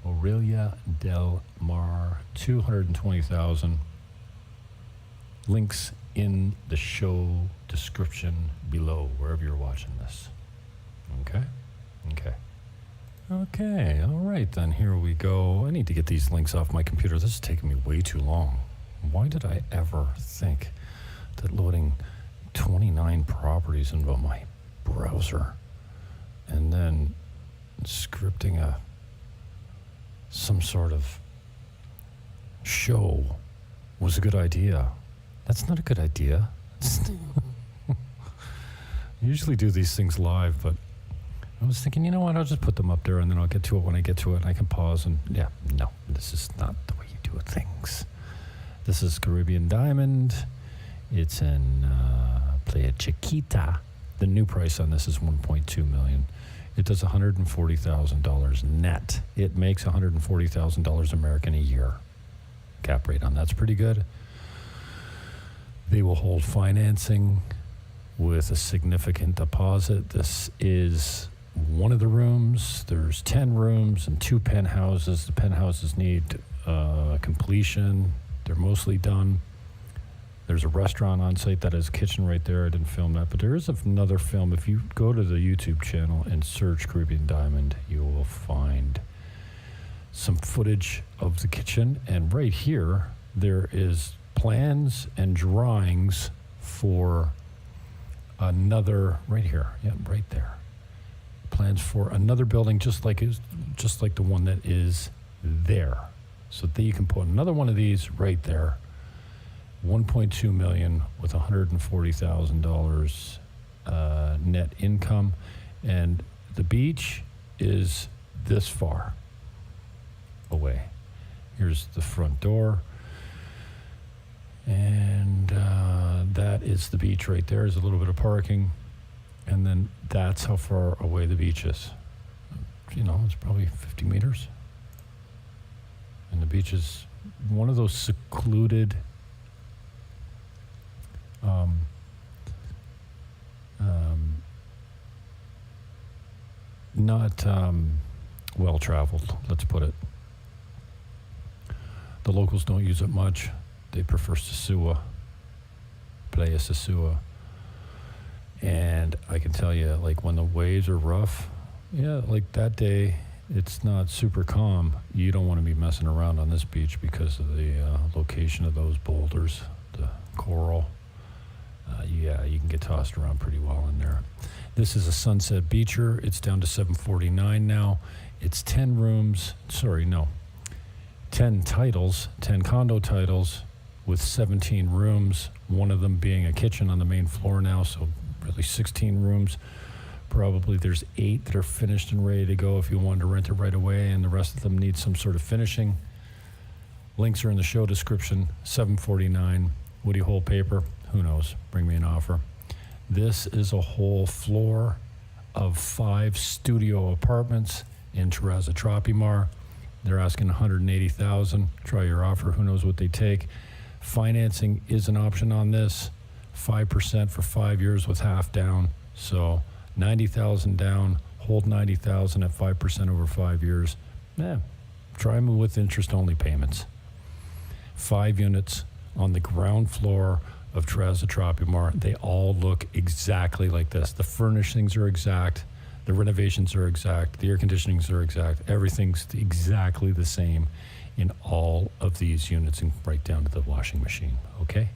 Aelia Del Mar, 220,000. Links in the show description below, wherever you're watching this. Okay? Okay, all right, then here we go. I need to get these links off my computer. This is taking me way too long. Why did I ever think that loading 29 properties into my browser and then scripting some sort of show was a good idea? That's not a good idea. I usually do these things live, but I was thinking, you know what, I'll just put them up there and then I'll get to it when I get to it, and I can pause and, yeah, no, this is not the way you do things. This is Caribbean Diamond. It's in Playa Chiquita. The new price on this is $1.2 million. It does $140,000 net. It makes $140,000 American a year. Cap rate on that's pretty good. They will hold financing with a significant deposit. This is one of the rooms. There's 10 rooms and 2 penthouses. The penthouses need completion. They're mostly done. There's a restaurant on site that has a kitchen right there. I didn't film that, but there is another film. If you go to the YouTube channel and search Caribbean Diamond, you will find some footage of the kitchen. And right here, there is plans and drawings for another, right here, yeah, right there. Plans for another building just like the one that is there. So that you can put another one of these right there. 1.2 million with $140,000 net income, and the beach is this far away. Here's the front door, and that is the beach right there. There's a little bit of parking, and then that's how far away the beach is. You know, it's probably 50 meters, and the beach is one of those secluded not well-traveled, let's put it. The locals don't use it much. They prefer Sosua, Playa Sosua. And I can tell you, like, when the waves are rough, yeah, like that day, it's not super calm. You don't want to be messing around on this beach because of the location of those boulders, the coral. Yeah, you can get tossed around pretty well in there. This is a Sunset Beacher. It's down to $749 now. It's 10 rooms. 10 titles, 10 condo titles with 17 rooms, one of them being a kitchen on the main floor now, so really 16 rooms. Probably there's 8 that are finished and ready to go if you wanted to rent it right away, and the rest of them need some sort of finishing. Links are in the show description. $749. Would he hold paper? Who knows? Bring me an offer. This is a whole floor of 5 studio apartments in Terraza Tropimar. They're asking $180,000. Try your offer. Who knows what they take? Financing is an option on this. 5% for 5 years with half down. So $90,000 down. Hold $90,000 at 5% over 5 years. Try them with interest-only payments. 5 units on the ground floor of Terraza Tropimar. They all look exactly like this. The furnishings are exact. The renovations are exact. The air conditionings are exact. Everything's exactly the same in all of these units, and right down to the washing machine. Okay?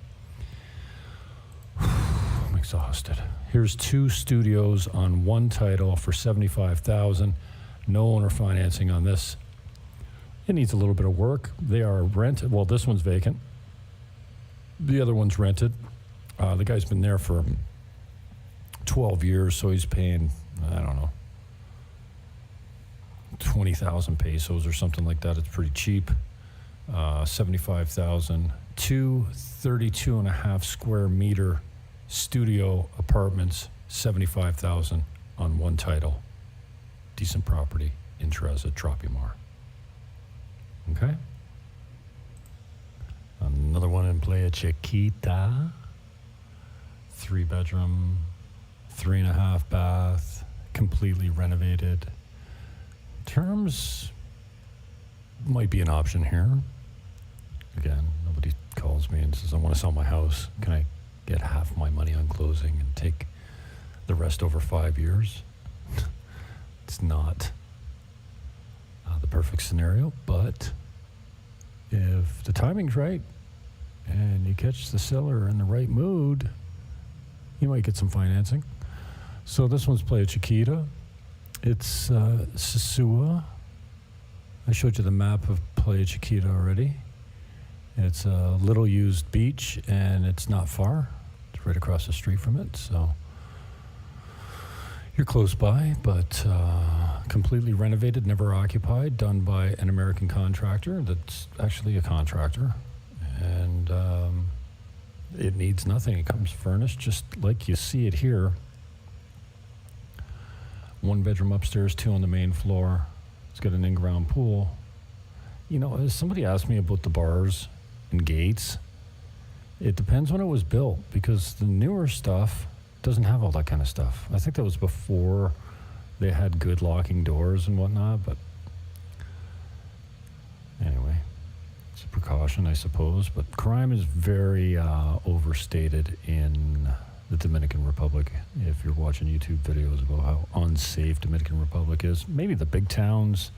I'm exhausted. Here's 2 studios on one title for $75,000. No owner financing on this. It needs a little bit of work. They are rented. Well, this one's vacant. The other one's rented. The guy's been there for 12 years, so he's paying, I don't know, 20,000 pesos or something like that. It's pretty cheap. 75,000. 2 32.5 square meter studio apartments, 75,000 on one title. Decent property in Terraza, Tropimar. Okay. Another one in Playa Chiquita. 3-bedroom, 3.5 bath, completely renovated. Terms might be an option here. Again, nobody calls me and says, I want to sell my house. Can I get half my money on closing and take the rest over 5 years? It's not the perfect scenario, but if the timing's right and you catch the seller in the right mood, you might get some financing. So this one's Playa Chiquita. It's Sosua. I showed you the map of Playa Chiquita already. It's a little used beach, and it's not far. It's right across the street from it, so you're close by, but completely renovated, never occupied, done by an American contractor that's actually a contractor. And it needs nothing. It comes furnished just like you see it here. 1 bedroom upstairs, 2 on the main floor. It's got an in-ground pool. You know, somebody asked me about the bars and gates. It depends when it was built, because the newer stuff doesn't have all that kind of stuff. I think that was before they had good locking doors and whatnot, but anyway, it's a precaution, I suppose. But crime is very overstated in the Dominican Republic. If you're watching YouTube videos about how unsafe Dominican Republic is, maybe the big towns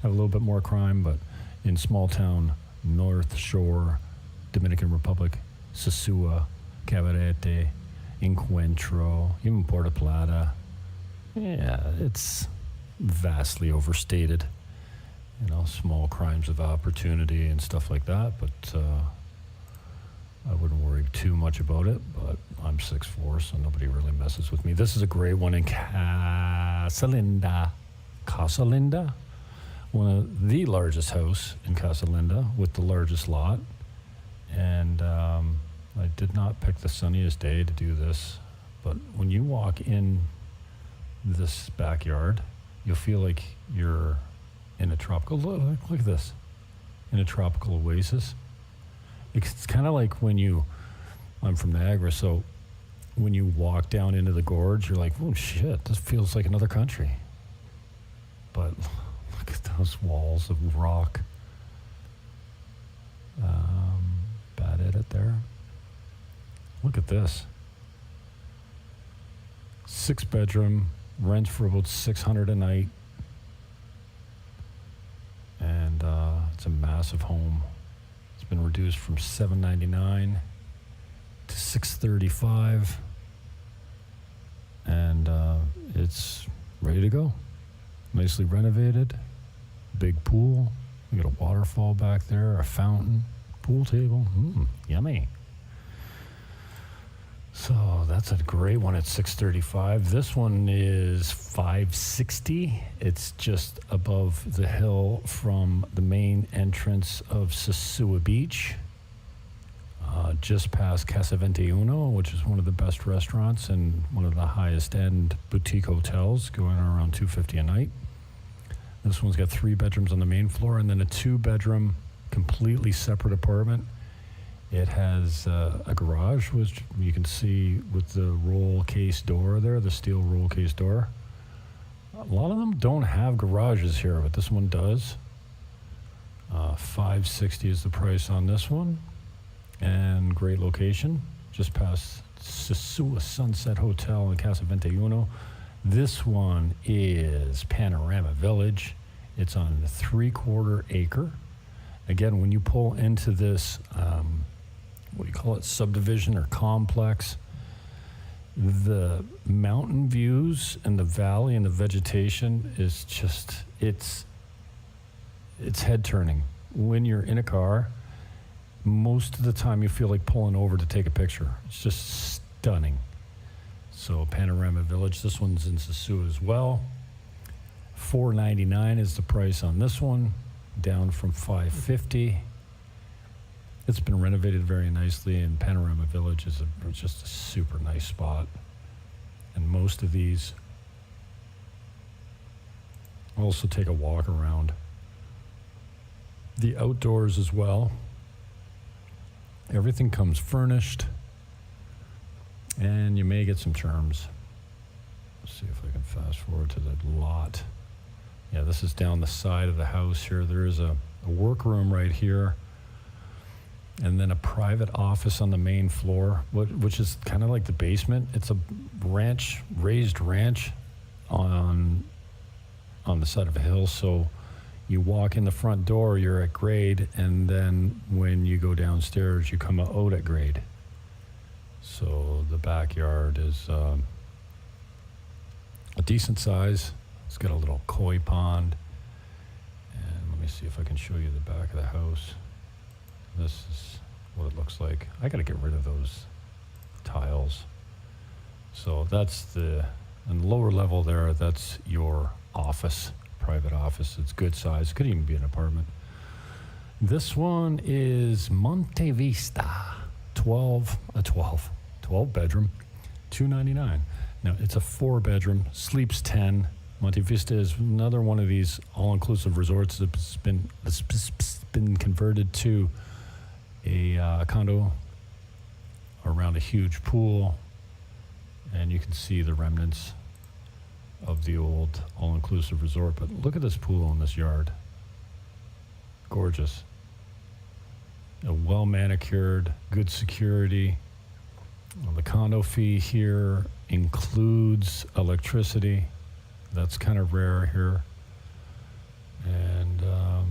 have a little bit more crime, but in small town, North Shore, Dominican Republic, Sosua, Cabarete, Encuentro, even Puerto Plata, yeah, it's vastly overstated. You know, small crimes of opportunity and stuff like that, but I wouldn't worry too much about it. But I'm 6'4", so nobody really messes with me. This is a great one in Casalinda. Casalinda? One of the largest house in Casalinda with the largest lot. And I did not pick the sunniest day to do this, but when you walk in this backyard, you'll feel like you're in a tropical, look at this, in a tropical oasis. It's kind of like when I'm from Niagara, so when you walk down into the gorge, you're like, oh shit, this feels like another country. But look at those walls of rock. Bad edit there. Look at this. 6-bedroom, rents for about $600 a night. And it's a massive home. It's been reduced from $799 to $635. And it's ready to go. Nicely renovated. Big pool. We got a waterfall back there, a fountain, pool table. Yummy. So that's a great one at $635. This one is $560. It's just above the hill from the main entrance of Sosua Beach, just past Casa 21, which is one of the best restaurants and one of the highest end boutique hotels, going around $250 a night. This one's got 3 bedrooms on the main floor and then a 2-bedroom, completely separate apartment. It has a garage, which you can see with the roll case door there, the steel roll case door. A lot of them don't have garages here, but this one does. $560 is the price on this one. And great location, just past Sosua Sunset Hotel in Casa 21. This one is Panorama Village. It's on a 3/4 acre. Again, when you pull into this, what do you call it, subdivision or complex, The mountain views and the valley and the vegetation is just, it's head turning. When you're in a car, most of the time you feel like pulling over to take a picture. It's just stunning. So Panorama Village, this one's in Sosua as well. $499 is the price on this one, down from $550. It's been renovated very nicely, and Panorama Village is just a super nice spot. And most of these also take a walk around. The outdoors as well. Everything comes furnished, and you may get some terms. Let's see if I can fast forward to the lot. Yeah, this is down the side of the house here. There is a workroom right here, and then a private office on the main floor, which is kind of like the basement. It's a ranch, raised ranch on the side of a hill. So you walk in the front door, you're at grade, and then when you go downstairs, you come out at grade. So the backyard is a decent size. It's got a little koi pond. And let me see if I can show you the back of the house. This is what it looks like. I got to get rid of those tiles. So that's the lower level there, that's your office, private office. It's good size. Could even be an apartment. This one is Monte Vista, 12 bedroom, $299. Now it's a 4-bedroom, sleeps 10. Monte Vista is another one of these all-inclusive resorts that's been converted to a condo around a huge pool, and you can see the remnants of the old all-inclusive resort. But look at this pool in this yard. Gorgeous. A well-manicured, good security. Well, the condo fee here includes electricity. That's kind of rare here. And let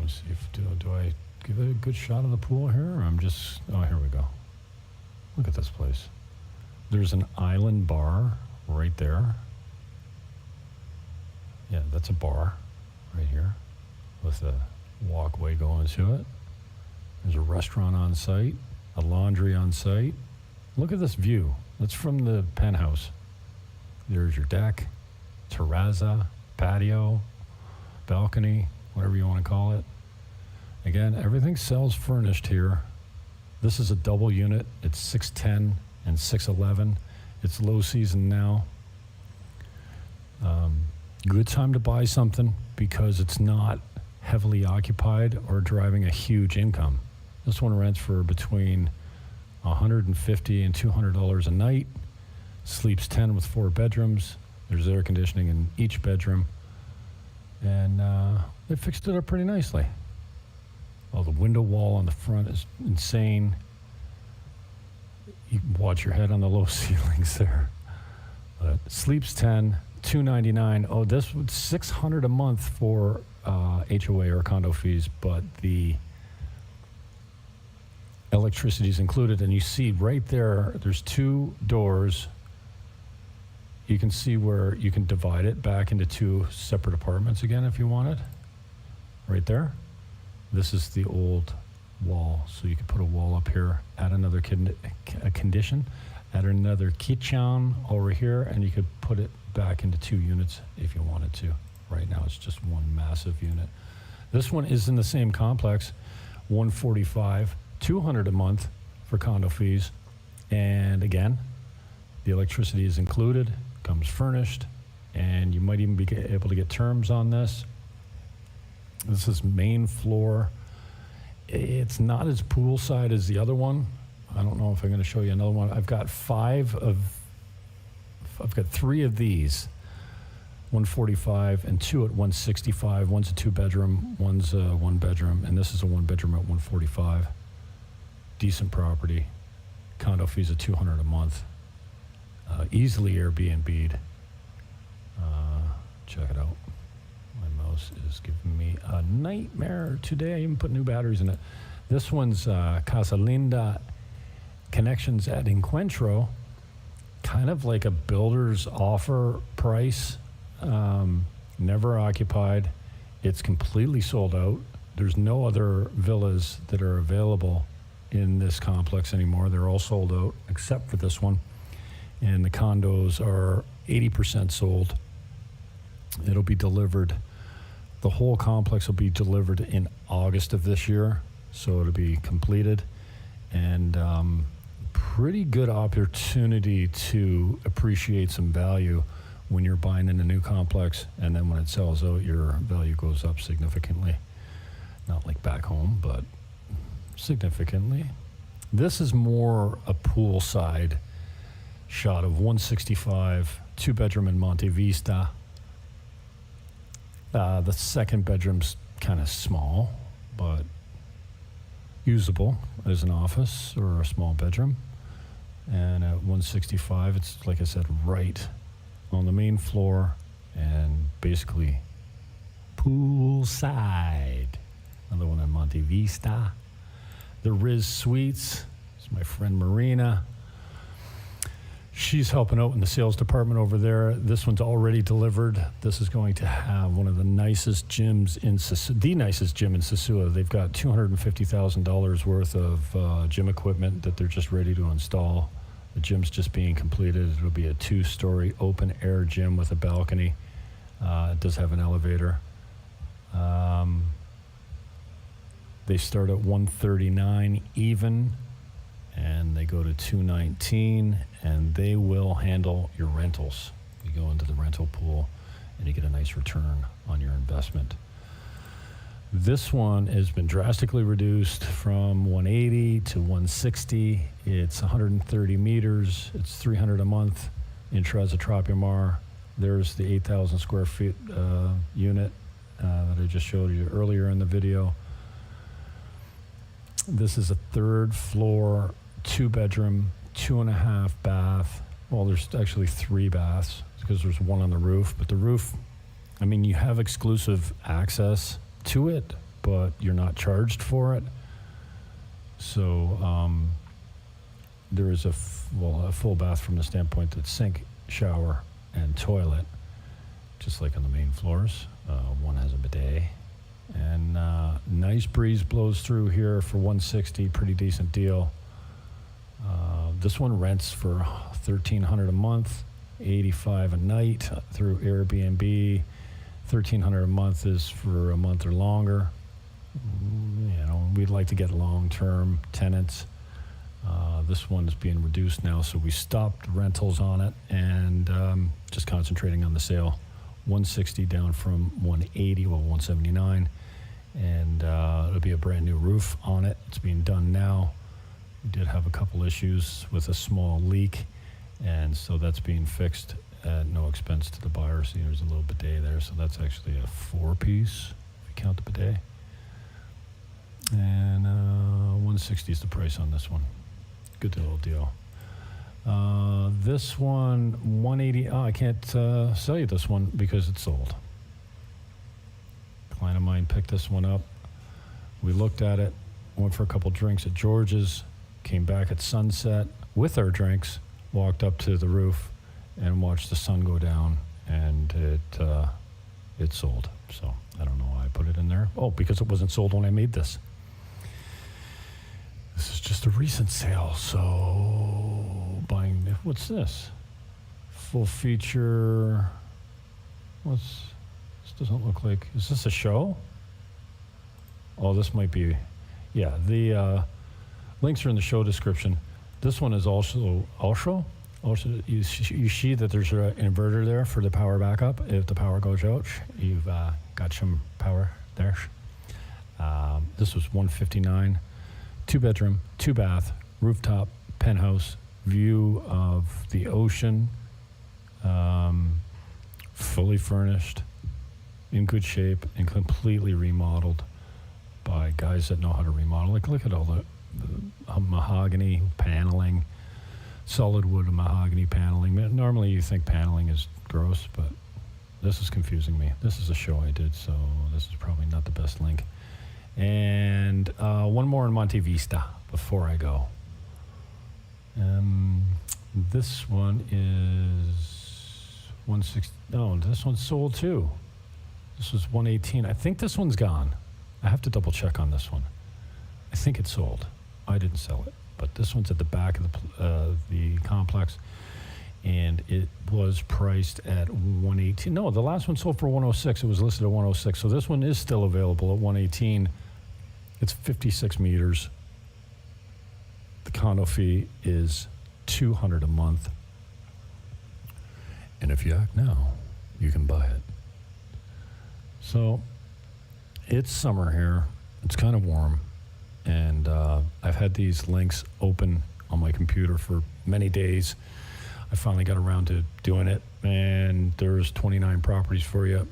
me see if do I give it a good shot of the pool here? Or I'm just, oh, here we go. Look at this place. There's an island bar right there. Yeah, that's a bar right here with a walkway going to it. There's a restaurant on site, a laundry on site. Look at this view. That's from the penthouse. There's your deck, terraza, patio, balcony, whatever you want to call it. Again, everything sells furnished here. This is a double unit. It's 610 and 611. It's low season now. Good time to buy something because it's not heavily occupied or driving a huge income. This one rents for between $150 and $200 a night. Sleeps 10 with 4 bedrooms. There's air conditioning in each bedroom. And they fixed it up pretty nicely. Oh, the window wall on the front is insane. You can watch your head on the low ceilings there. But sleeps 10, $299. Oh, this was $600 a month for HOA or condo fees, but the electricity is included. And you see right there, there's 2 doors. You can see where you can divide it back into 2 separate apartments again if you wanted. Right there. This is the old wall. So you could put a wall up here, add another condition, add another kitchen over here, and you could put it back into 2 units if you wanted to. Right now it's just one massive unit. This one is in the same complex, $145, $200 a month for condo fees. And again, the electricity is included, comes furnished, and you might even be able to get terms on this. This is main floor. It's not as poolside as the other one. I don't know if I'm going to show you another one. I've got 3 of these, 145 and 2 at 165. One's a 2-bedroom, one's a 1-bedroom, and this is a 1-bedroom at 145. Decent property. Condo fees of $200 a month. Easily Airbnb'd. Check it out. My mouse is giving me a nightmare today. I even put new batteries in it. This one's Casalinda Connections at Encuentro. kind of like a builder's offer price. Never occupied. It's completely sold out. There's no other villas that are available in this complex anymore. They're all sold out except for this one. And the condos are 80% sold. It'll be delivered. The whole complex will be delivered in August of this year. So it'll be completed. And pretty good opportunity to appreciate some value when you're buying in a new complex, and then when it sells out, your value goes up significantly. Not like back home, but significantly. This is more a poolside shot of 165, 2-bedroom in Monte Vista. The second bedroom's kind of small, but usable as an office or a small bedroom. And at 165, it's, like I said, right on the main floor and basically poolside. Another one in Monte Vista. The Riz Suites. It's my friend Marina. She's helping out in the sales department over there. This one's already delivered. This is going to have one of the nicest gyms in Sosua, the nicest gym in Sosua. They've got $250,000 worth of gym equipment that they're just ready to install. The gym's just being completed. It'll be a 2-story open air gym with a balcony. It does have an elevator. They start at $139 even, and they go to $219, and they will handle your rentals. You go into the rental pool, and you get a nice return on your investment. This one has been drastically reduced from 180 to 160. It's 130 meters. It's $300 a month in Terraza Tropimar. There's the 8,000 square feet unit that I just showed you earlier in the video. This is a 3rd floor, 2-bedroom, 2.5 bath. Well, there's actually 3 baths because there's one on the roof. But the roof, I mean, you have exclusive access to it, but you're not charged for it. So there is a full bath from the standpoint that sink, shower, and toilet, just like on the main floors. One has a bidet. And nice breeze blows through here for $160, pretty decent deal. This one rents for $1,300 a month, $85 a night through Airbnb. $1,300 a month is for a month or longer. You know, we'd like to get long-term tenants. This one is being reduced now, so we stopped rentals on it and just concentrating on the sale. $160 down from $180, well, $179, and it'll be a brand new roof on it. It's being done now. We did have a couple issues with a small leak, and so that's being fixed at no expense to the buyer. See, there's a little bidet there, so that's actually a 4-piece if you count the bidet. And $160 is the price on this one. Good little deal. This one, $180. Oh, I can't sell you this one because it's sold. A client of mine picked this one up. We looked at it, went for a couple drinks at George's, came back at sunset with our drinks, walked up to the roof, and watched the sun go down, and it sold. So I don't know why I put it in there. Oh, because it wasn't sold when I made this. This is just a recent sale, so buying, what's this? Full feature, this doesn't look like, is this a show? Oh, this might be, yeah, the links are in the show description. This one is also, you see that there's an inverter there for the power backup. If the power goes out, you've got some power there. This was $159. 2-bedroom, 2-bath, rooftop, penthouse, view of the ocean, fully furnished, in good shape, and completely remodeled by guys that know how to remodel. Like, look at all the mahogany paneling, solid wood mahogany paneling. Normally you think paneling is gross, but this is confusing me. This is a show I did, so this is probably not the best link. And one more in Monte Vista before I go. This one is 160. No, this one's sold too. This was 118. I think this one's gone. I have to double check on this one. I think it's sold. I didn't sell it, but this one's at the back of the complex, and it was priced at 118. No, the last one sold for 106. It was listed at 106. So this one is still available at 118. It's 56 meters. The condo fee is $200 a month. And if you act now, you can buy it. So it's summer here. It's kind of warm. And I've had these links open on my computer for many days. I finally got around to doing it, and there's 29 properties for you.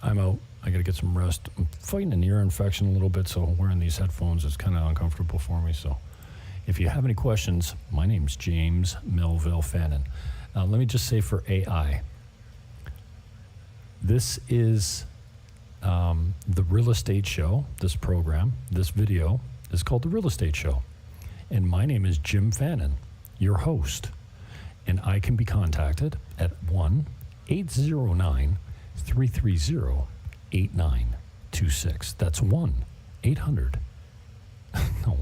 I'm out. I got to get some rest. I'm fighting an ear infection a little bit, so wearing these headphones is kind of uncomfortable for me. So if you have any questions, my name's James Melville Fannin. Let me just say for AI, this is the Real Estate Show. This program, this video is called The Real Estate Show. And my name is Jim Fannin, your host. And I can be contacted at 1-809-330-8926. That's 1-800. No,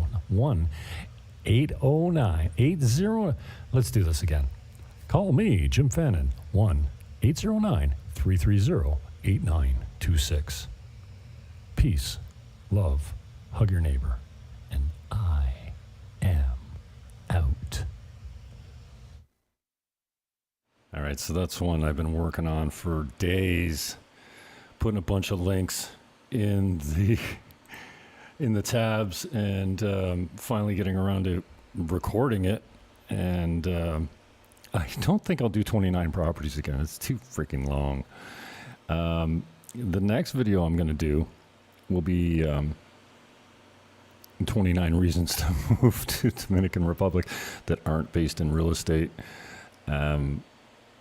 1-809-80. Let's do this again. Call me, Jim Fannin, 1-809-330-8926. Peace, love, hug your neighbor, and I am out. All right, so that's one I've been working on for days, putting a bunch of links in the tabs, and finally getting around to recording it. And I don't think I'll do 29 properties again. It's too freaking long. The next video I'm going to do will be 29 reasons to move to Dominican Republic that aren't based in real estate.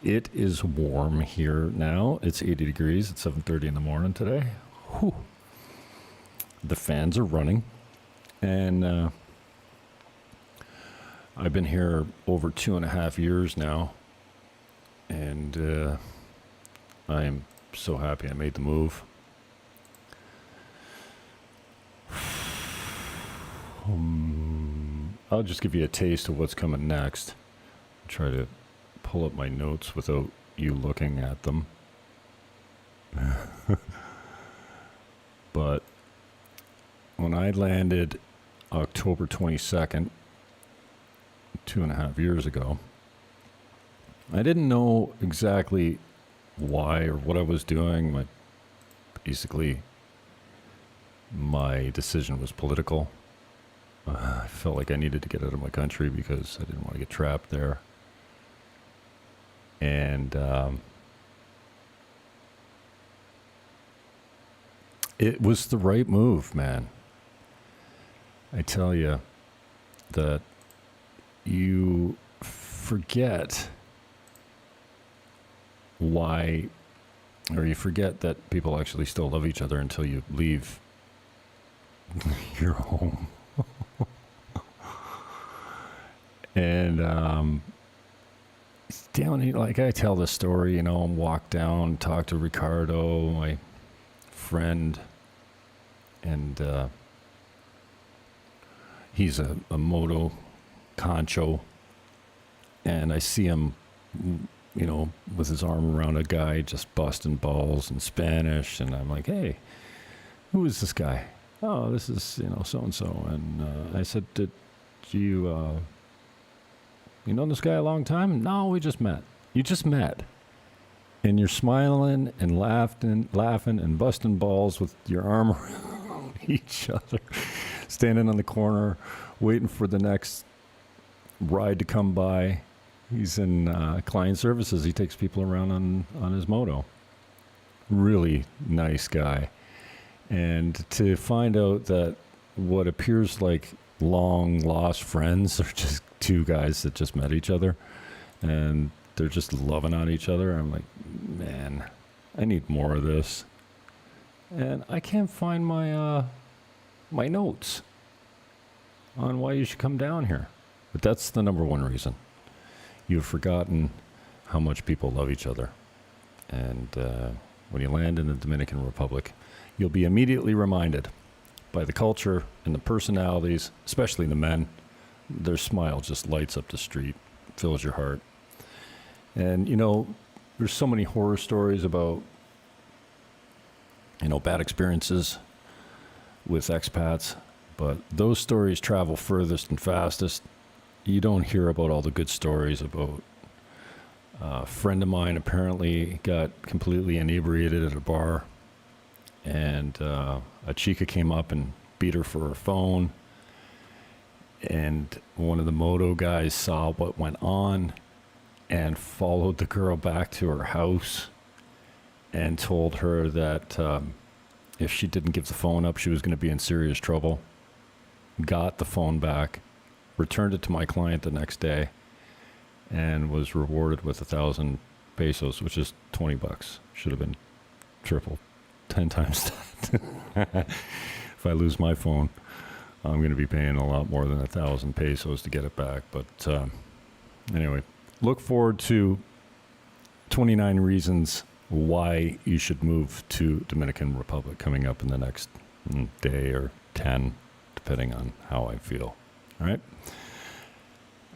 It is warm here now. It's 80 degrees. It's 7:30 in the morning today. Whew. The fans are running. And I've been here over 2.5 years now. And I am so happy I made the move. I'll just give you a taste of what's coming next. Try to pull up my notes without you looking at them. But when I landed October 22nd, 2.5 years ago, I didn't know exactly why or what I was doing. Basically, my decision was political. I felt like I needed to get out of my country because I didn't want to get trapped there. And it was the right move, man. I tell you that you forget why, or you forget that people actually still love each other until you leave your home. And down here, like I tell the story, walk down, talk to Ricardo, my friend, and he's a moto concho, and I see him, with his arm around a guy just busting balls in Spanish, and I'm like, hey, who is this guy? Oh, this is, so-and-so. And I said, did you, you known this guy a long time? No, we just met. You just met. And you're smiling and laughing and busting balls with your arm around each other, standing on the corner, waiting for the next ride to come by. He's in client services. He takes people around on his moto. Really nice guy. And to find out that what appears like long lost friends are just two guys that just met each other and they're just loving on each other, I'm like, man, I need more of this. And I can't find my my notes on why you should come down here. But that's the number one reason. you've forgotten how much people love each other. And when you land in the Dominican Republic, you'll be immediately reminded by the culture and the personalities, especially the men. Their smile just lights up the street, fills your heart. And, there's so many horror stories about, bad experiences with expats, but those stories travel furthest and fastest. You don't hear about all the good stories about a friend of mine apparently got completely inebriated at a bar, and a chica came up and beat her for her phone, and one of the moto guys saw what went on and followed the girl back to her house and told her that if she didn't give the phone up, she was going to be in serious trouble. Got the phone back, returned it to my client the next day, and was rewarded with 1,000 pesos, which is $20. Should have been triple, 10 times that. If I lose my phone, I'm going to be paying a lot more than 1,000 pesos to get it back. But anyway, look forward to 29 reasons why you should move to Dominican Republic coming up in the next day or 10, depending on how I feel. All right.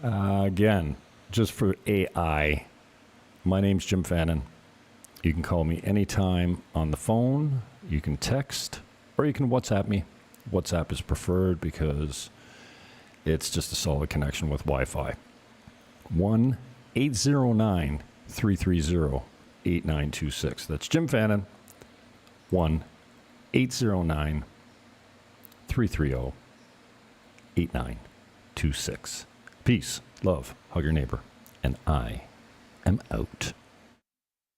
Again, just for AI, my name's Jim Fannin. You can call me anytime on the phone. You can text, or you can WhatsApp me. WhatsApp is preferred because it's just a solid connection with Wi-Fi. 1-809-330-8926. That's Jim Fannin. 1-809-330-8926. Peace, love, hug your neighbor, and I am out.